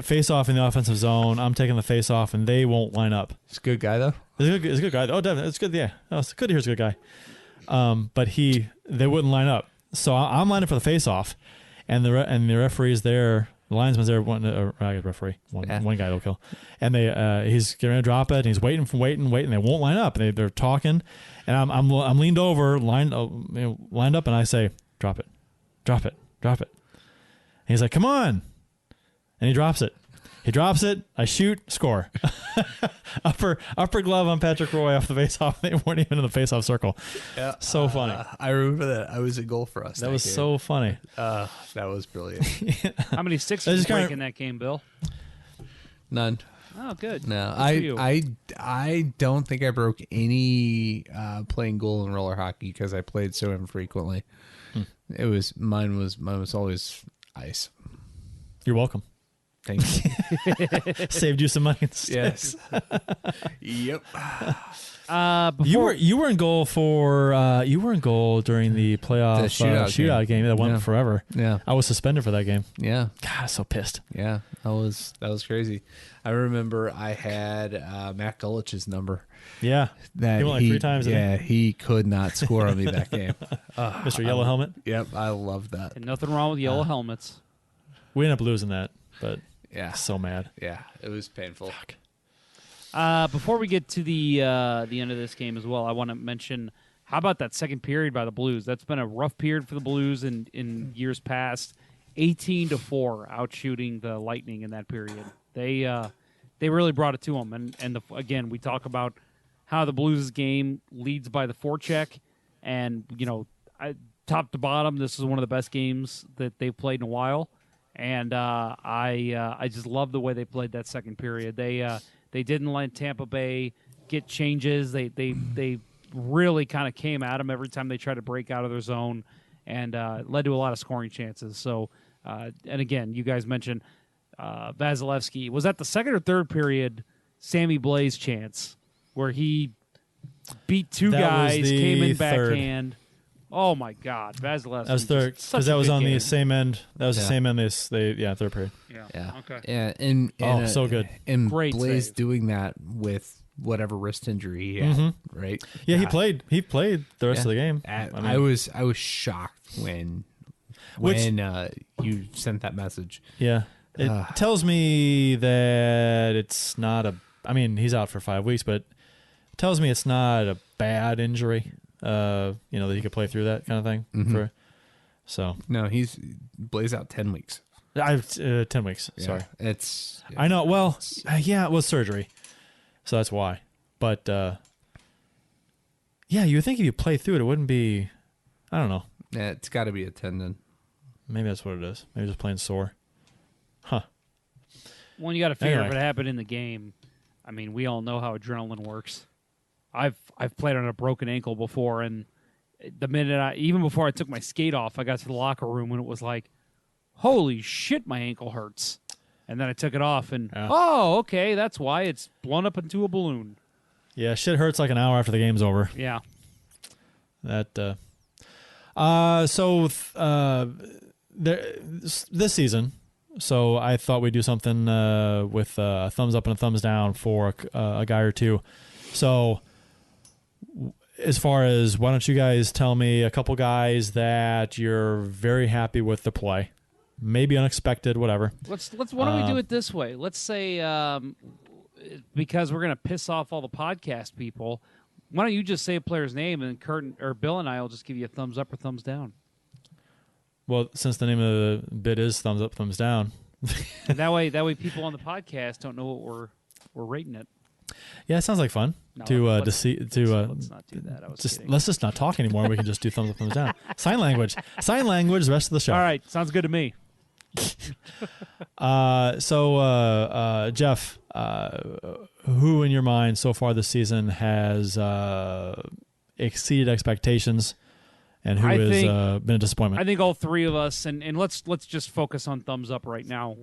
face off in the offensive zone. I'm taking the face off, and they won't line up. He's a good guy though. It's a good guy. Oh, definitely, it's good. Yeah, it's good to hear. He's a good guy. But they wouldn't line up. So I'm lining for the face off, and the referee's there. The linesman's there. One referee, one guy will kill, and he's going to drop it. And he's waiting. They won't line up. And they're talking, and I'm leaned over, lined up, and I say, "Drop it, drop it, drop it." And he's like, "Come on," and he drops it. He drops it. I shoot, score. upper glove on Patrick Roy off the face-off. They weren't even in the face-off circle. Yeah, so funny. I remember that. I was a goal for us. That was so funny. That was brilliant. How many sticks did you break in that game, Bill? None. Oh, good. No, Good for you. I don't think I broke any playing goal in roller hockey because I played so infrequently. It was mine was always ice. You're welcome. Thank you. Saved you some money. Yes. Yep. You were in goal during the playoff shootout game that went forever. Yeah. I was suspended for that game. Yeah. God, I was so pissed. Yeah. That was crazy. I remember I had Matt Gullich's number. Yeah. That he went like 3 times. Yeah, he could not score on me that game. Mr. Yellow Helmet. Yep, I love that. And nothing wrong with yellow helmets. We ended up losing that, but yeah, so mad. Yeah, it was painful. Before we get to the end of this game as well, I want to mention, how about that second period by the Blues? That's been a rough period for the Blues in years past. 18-4 outshooting the Lightning in that period. They really brought it to them. And again, we talk about how the Blues' game leads by the forecheck, and top to bottom, this is one of the best games that they've played in a while. And I just love the way they played that second period. They didn't let Tampa Bay get changes. They really kind of came at them every time they tried to break out of their zone, and led to a lot of scoring chances. So, and again, you guys mentioned Vasilevsky. Was that the second or third period? Sammy Blais chance where he beat 2 guys, came in backhand. Oh my God, Vasilevsky. That was third because that was on the same end. That was the same end. Third period. Yeah. Okay. Yeah, and so good. And Great Blais save. doing that with whatever wrist injury he had, right? Yeah, he played the rest of the game. I was shocked when you sent that message. Yeah, it tells me that it's not he's out for 5 weeks, but it tells me it's not a bad injury. That he could play through that kind of thing. Mm-hmm. So No, he's Blais out 10 weeks. I've 10 weeks. Yeah, Sorry. it's. Yeah. I know. Well, yeah, it was surgery, so that's why. But yeah, you would think if you play through it, it wouldn't be. I don't know. Yeah, it's got to be a tendon. Maybe that's what it is. Maybe just plain sore. Huh. Well, you got to figure Anyway. if it happened in the game. I mean, we all know how adrenaline works. I've played on a broken ankle before, and the minute even before I took my skate off, I got to the locker room and it was like, holy shit, my ankle hurts. And then I took it off, and oh, okay, that's why it's blown up into a balloon. Yeah, shit hurts like an hour after the game's over. Yeah. That. This season. So I thought we'd do something with a thumbs up and a thumbs down for a guy or two. So as far as, why don't you guys tell me a couple guys that you're very happy with the play, maybe unexpected, whatever. Why don't we do it this way? Let's say because we're gonna piss off all the podcast people. Why don't you just say a player's name, and Kurt or Bill and I will just give you a thumbs up or thumbs down. Well, since the name of the bit is thumbs up, thumbs down. And that way people on the podcast don't know what we're rating it. Yeah, it sounds like fun. No, Let's let's not do that. I was kidding. let's just not talk anymore. We can just do thumbs up, thumbs down. Sign language, the rest of the show. All right, sounds good to me. So Jeff, who in your mind so far this season has exceeded expectations, and who has been a disappointment? I think all three of us, and let's just focus on thumbs up right now.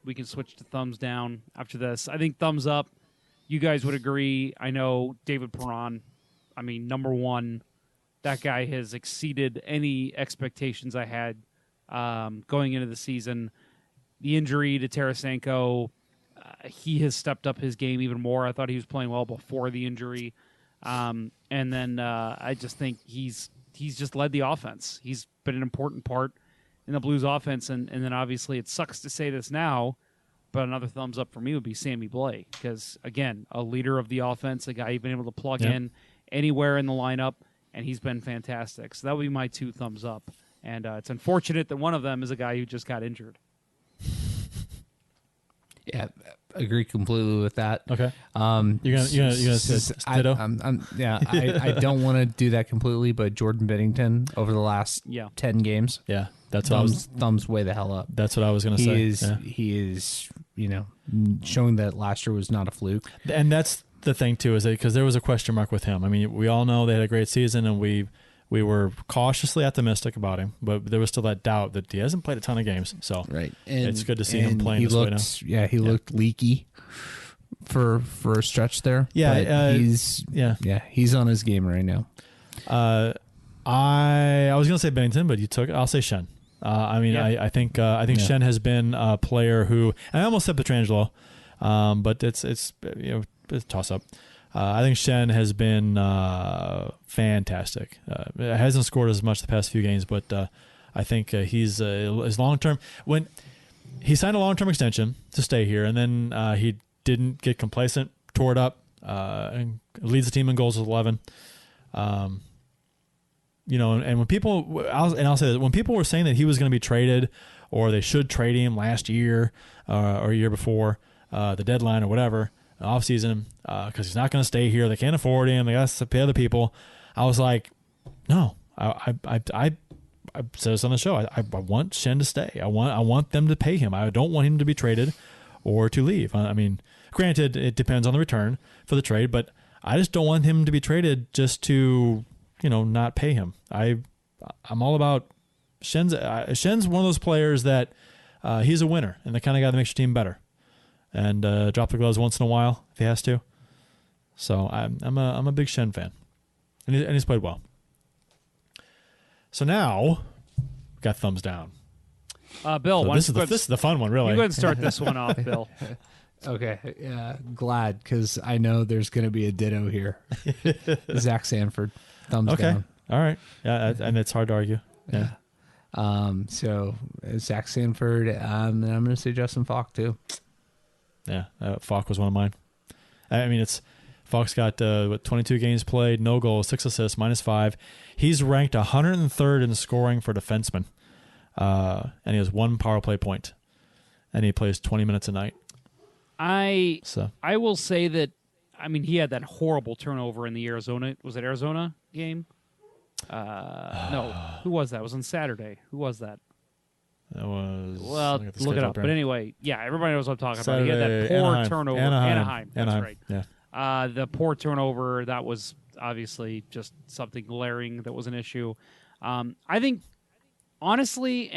We can switch to thumbs down after this. I think thumbs up. You guys would agree. I know David Perron. I mean, number one, that guy has exceeded any expectations I had going into the season. The injury to Tarasenko, he has stepped up his game even more. I thought he was playing well before the injury, and then I just think he's just led the offense. He's been an important part in the Blues offense, and then obviously it sucks to say this now, but another thumbs up for me would be Sammy Blais, because again, a leader of the offense, a guy you've been able to plug in anywhere in the lineup, and he's been fantastic. So that would be my two thumbs up. And it's unfortunate that one of them is a guy who just got injured. Yeah, agree completely with that. Okay. You're gonna say ditto? I don't want to do that completely, but Jordan Binnington over the last 10 games. Yeah, that's what thumbs way the hell up. That's what I was gonna say. He is showing that last year was not a fluke. And that's the thing too, is that because there was a question mark with him. I mean, we all know they had a great season, and we were cautiously optimistic about him, but there was still that doubt that he hasn't played a ton of games. So right, it's good to see him playing this way now. Yeah, he looked leaky for a stretch there. Yeah, but he's on his game right now. I was gonna say Binnington, but you took it. I'll say Shen. I think Shen has been a player who, and I almost said Pietrangelo, but it's a toss up. I think Shen has been fantastic. Hasn't scored as much the past few games, but I think he's his long term. When he signed a long term extension to stay here, and then he didn't get complacent, tore it up, and leads the team in goals with 11. And when people, I'll say this, when people were saying that he was going to be traded, or they should trade him last year or a year before the deadline or whatever, off season, because he's not going to stay here. They can't afford him. They got to pay other people. I was like, no. I said this on the show. I want Shen to stay. I want them to pay him. I don't want him to be traded or to leave. I mean, granted, it depends on the return for the trade, but I just don't want him to be traded just to not pay him. I'm all about Shen's. Shen's one of those players that he's a winner and the kind of guy that makes your team better. And drop the gloves once in a while if he has to. So I'm a big Shen fan, and he's played well. So now we got thumbs down. Bill, so this is the fun one, really. You go ahead and start this one off, Bill. Okay, glad, because I know there's going to be a ditto here. Zach Sanford, thumbs down. All right, yeah, and it's hard to argue. Yeah. So Zach Sanford, and I'm going to say Justin Falk too. Yeah, Falk was one of mine. I mean, Falk's got 22 games played, no goals, 6 assists, -5. He's ranked 103rd in scoring for defensemen, and he has 1 power play point. and he plays 20 minutes a night. I So will say that, I mean, he had that horrible turnover in the Arizona game? No. Who was that? It was on Saturday. Who was that? that was Well, look at the look it schedule up. here. But anyway, yeah, everybody knows what I'm talking about. He had that Saturday, poor Anaheim. turnover. Anaheim. That's right. Yeah. The poor turnover, that was obviously just something glaring that was an issue. I think, honestly,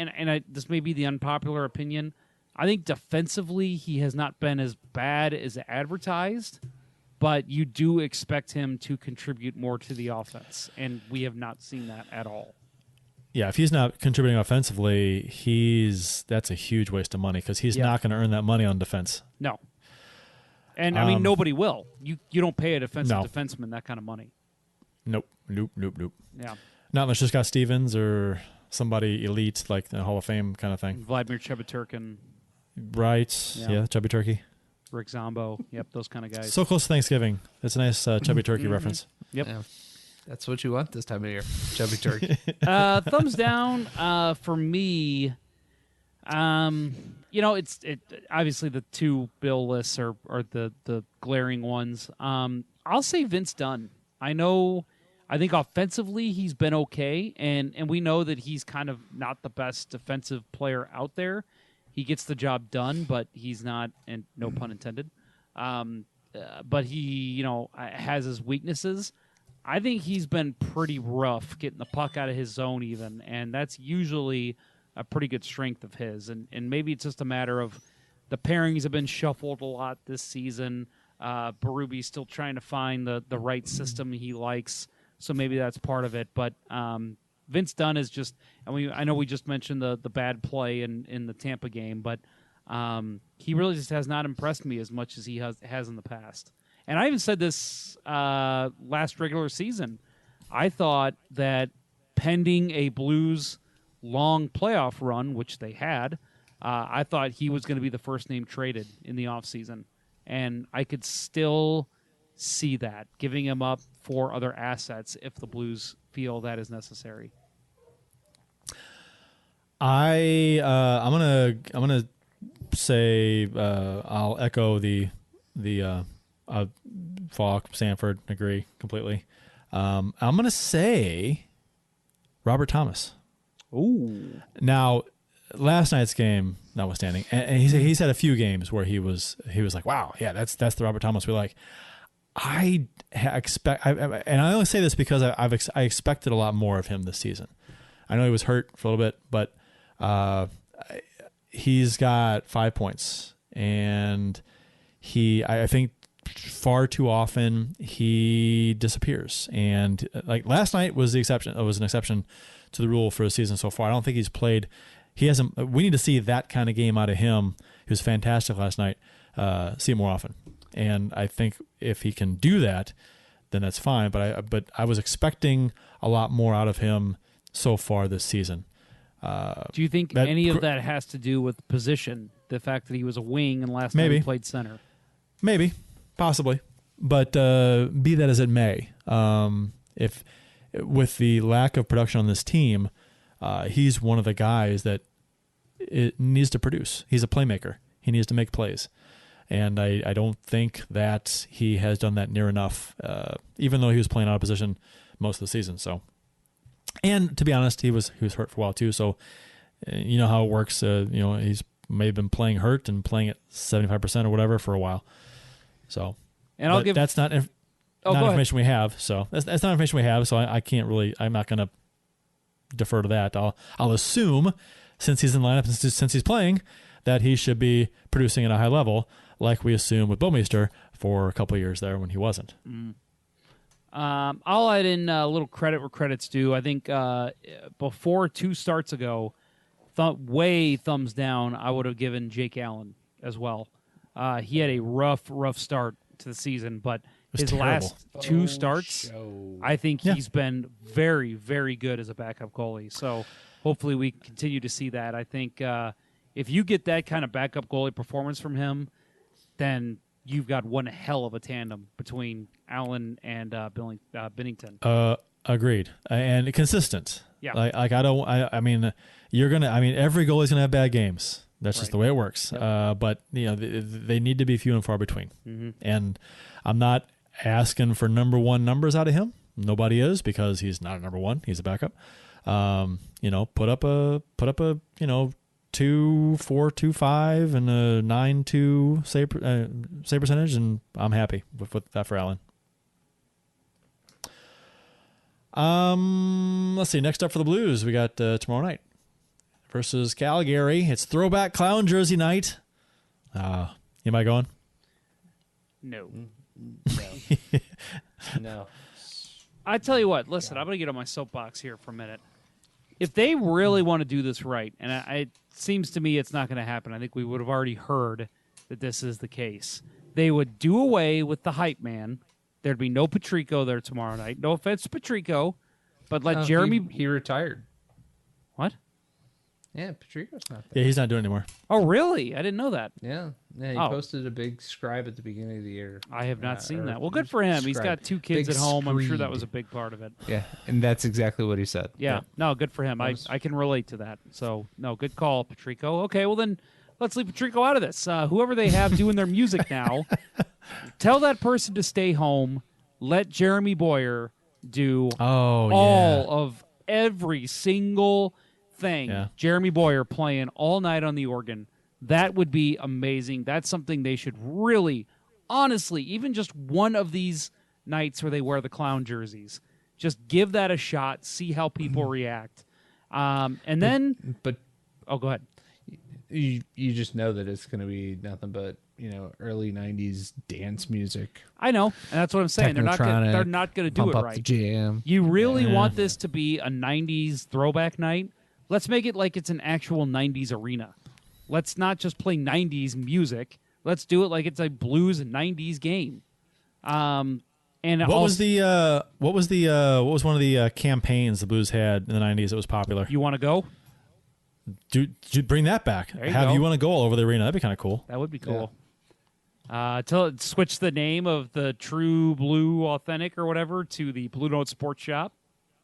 this may be the unpopular opinion, I think defensively he has not been as bad as advertised, but you do expect him to contribute more to the offense, and we have not seen that at all. Yeah, if he's not contributing offensively, that's a huge waste of money because he's not going to earn that money on defense. No. And, I mean, nobody will. You don't pay a defensive defenseman that kind of money. Nope. Yeah. Not unless just got Stevens or somebody elite, like the Hall of Fame kind of thing. Vladimir Chebuturkin, Right. Yeah, Chubby Turkey. Rick Zombo. Yep, those kind of guys. So close to Thanksgiving. It's a nice Chubby Turkey reference. Yep. Yeah. That's what you want this time of year. Chubby turkey. Thumbs down for me. It's obviously the two bill lists are the glaring ones. I'll say Vince Dunn. I think offensively he's been okay, and we know that he's kind of not the best defensive player out there. He gets the job done, but he's not, and no pun intended. But he, has his weaknesses. I think he's been pretty rough getting the puck out of his zone even, and that's usually a pretty good strength of his. And maybe it's just a matter of the pairings have been shuffled a lot this season. Berube's still trying to find the right system he likes, so maybe that's part of it. But Vince Dunn is just, I know we just mentioned the bad play in the Tampa game, but he really just has not impressed me as much as he has in the past. And I even said this last regular season. I thought that pending a Blues long playoff run, which they had, I thought he was going to be the first name traded in the offseason. And I could still see that, giving him up for other assets if the Blues feel that is necessary. I'm gonna say I'll echo the Falk, Sanford, agree completely. I'm gonna say Robert Thomas. Ooh. Now, last night's game notwithstanding, and he's had a few games where he was like, wow, yeah, that's the Robert Thomas we like. I expect, and I only say this because I expected a lot more of him this season. I know he was hurt for a little bit, but he's got 5 points, and I think far too often he disappears. And like last night was the exception. It was an exception to the rule for the season so far. I don't think he's played. He hasn't. We need to see that kind of game out of him. He was fantastic last night. See it more often. And I think if he can do that, then that's fine. But I was expecting a lot more out of him so far this seaon. Do you think any of that has to do with position? The fact that he was a wing and last night he played center? Maybe, possibly. But be that as it may, if with the lack of production on this team, he's one of the guys that it needs to produce. He's a playmaker. He needs to make plays. And I don't think that he has done that near enough, even though he was playing out of position most of the season. So, and to be honest, he was hurt for a while too. So, you know how it works. He's may have been playing hurt and playing at 75% or whatever for a while. So, and I'll give that's not information we have. So that's not information we have. So I can't really. I'm not going to defer to that. I'll assume since he's in the lineup and since he's playing that he should be producing at a high level, like we assumed with Bouwmeester for a couple of years there when he wasn't. I'll add in a little credit where credit's due. I think before 2 starts ago, thumbs down, I would have given Jake Allen as well. He had a rough start to the season, but his terrible. last 2 starts, I think he's been very, very good as a backup goalie. So hopefully we continue to see that. I think if you get that kind of backup goalie performance from him, then you've got one hell of a tandem between Allen and Binnington. Agreed, and consistent. Yeah. Like I mean, every goalie's gonna have bad games. That's just the way it works. But they need to be few and far between. Mm-hmm. And I'm not asking for number one numbers out of him. Nobody is, because he's not a number one. He's a backup. Put up a 2.4, 2.5 and a 9.2 save percentage, and I'm happy with that for Allen. Let's see. Next up for the Blues, we got tomorrow night versus Calgary. It's throwback clown jersey night. Am I going? No. No. I tell you what, listen, I'm going to get on my soapbox here for a minute. If they really want to do this right, and it seems to me it's not going to happen, I think we would have already heard that this is the case. They would do away with the hype man. There'd be no Patrico there tomorrow night. No offense to Patrico, but let Jeremy... He retired. What? Yeah, Patrico's not there. Yeah, he's not doing it anymore. Oh, really? I didn't know that. Yeah, he posted a big scribe at the beginning of the year. I have not seen that. Well, good for him. He's got 2 kids Big at home. I'm sure screed. that was a big part of it. Yeah, and that's exactly what he said. Yeah. No, good for him. I can relate to that. So, no, good call, Patrico. Okay, well then, let's leave Patrico out of this. Whoever they have doing their music now, tell that person to stay home. Let Jeremy Boyer do all of every single thing. Yeah. Jeremy Boyer playing all night on the organ. That would be amazing. That's something they should really, honestly, even just one of these nights where they wear the clown jerseys, just give that a shot, see how people react. And then... Oh, go ahead. You just know that it's going to be nothing but early '90s dance music. I know, and that's what I'm saying. They're not going to do it Pump up right. the jam. You really want this to be a '90s throwback night? Let's make it like it's an actual '90s arena. Let's not just play '90s music. Let's do it like it's a blues and '90s game. And what was one of the campaigns the Blues had in the '90s that was popular? You want to go? Do bring that back. You want to go all over the arena? That'd be kind of cool. That would be cool. Switch the name of the True Blue Authentic or whatever to the Blue Note Sports Shop.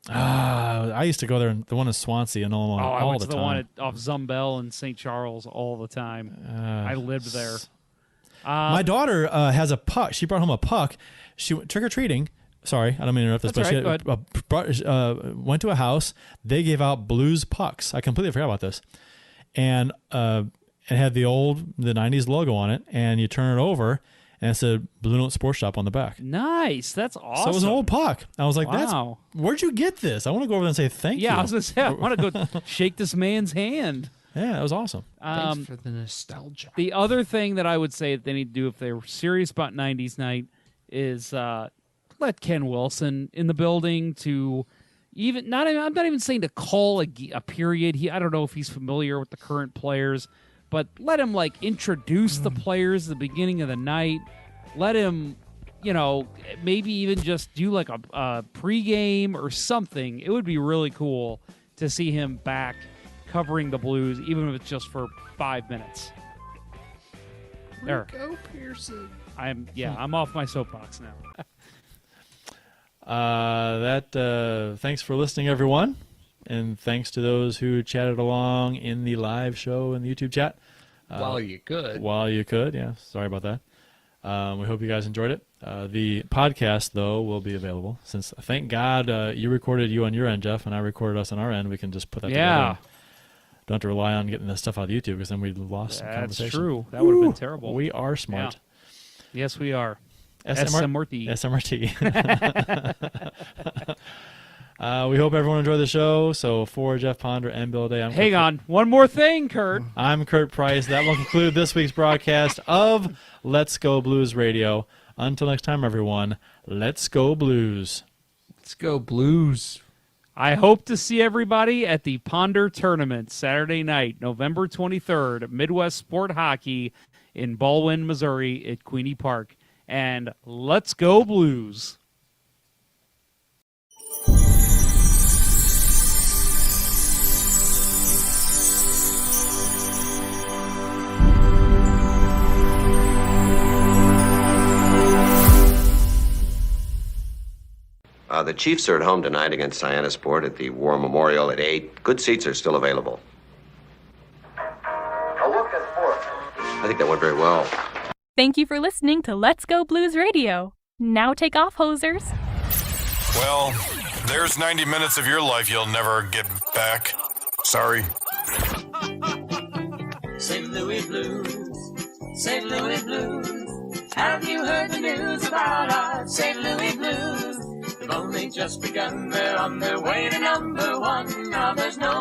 I used to go there, the one in Swansea and all I went to the time. one off Zumbel and St. Charles all the time. I lived there. My daughter has a puck. She brought home a puck. She went trick-or-treating. Sorry, I don't mean to interrupt this, That's but she went to a house. They gave out Blues pucks. I completely forgot about this. And it had the 90s logo on it, and you turn it over, and it said Blue Note Sports Shop on the back. Nice. That's awesome. So it was an old puck. I was like, wow. Where'd you get this? I want to go over there and say thank you. Yeah, I was going to say, I want to go shake this man's hand. Yeah, that was awesome. Thanks for the nostalgia. The other thing that I would say that they need to do if they were serious about 90s night is let Ken Wilson in the building to I'm not even saying to call a period. I don't know if he's familiar with the current players, but let him introduce the players at the beginning of the night. Let him, maybe even just do a pregame or something. It would be really cool to see him back covering the Blues, even if it's just for 5 minutes. There. Go Pearson. I'm off my soapbox now. Thanks for listening, everyone, and thanks to those who chatted along in the live show and the YouTube chat. While you could. Yeah. Sorry about that. We hope you guys enjoyed it. The podcast, though, will be available since, thank God, you recorded you on your end, Jeff, and I recorded us on our end. We can just put that together. Don't have to rely on getting this stuff out of YouTube because then we'd lost some conversation. That's true. That would have been terrible. We are smart. Yeah. Yes, we are. SMRT. We hope everyone enjoyed the show. So for Jeff Ponder and Bill Day, hang on. One more thing, Kurt. I'm Kurt Price. That will conclude this week's broadcast of Let's Go Blues Radio. Until next time, everyone, let's go Blues. Let's go Blues. I hope to see everybody at the Ponder Tournament Saturday night, November 23rd, Midwest Sport Hockey in Baldwin, Missouri at Queenie Park. And let's go Blues. The Chiefs are at home tonight against Cyanosport at the War Memorial at 8. Good seats are still available. A look think that went very well. Thank you for listening to Let's Go Blues Radio. Now take off, hosers. Well, there's 90 minutes of your life you'll never get back. Sorry. St. Louis Blues, St. Louis Blues. Have you heard the news about our St. Louis Blues? They've only just begun, they're on their way to number one. Now there's no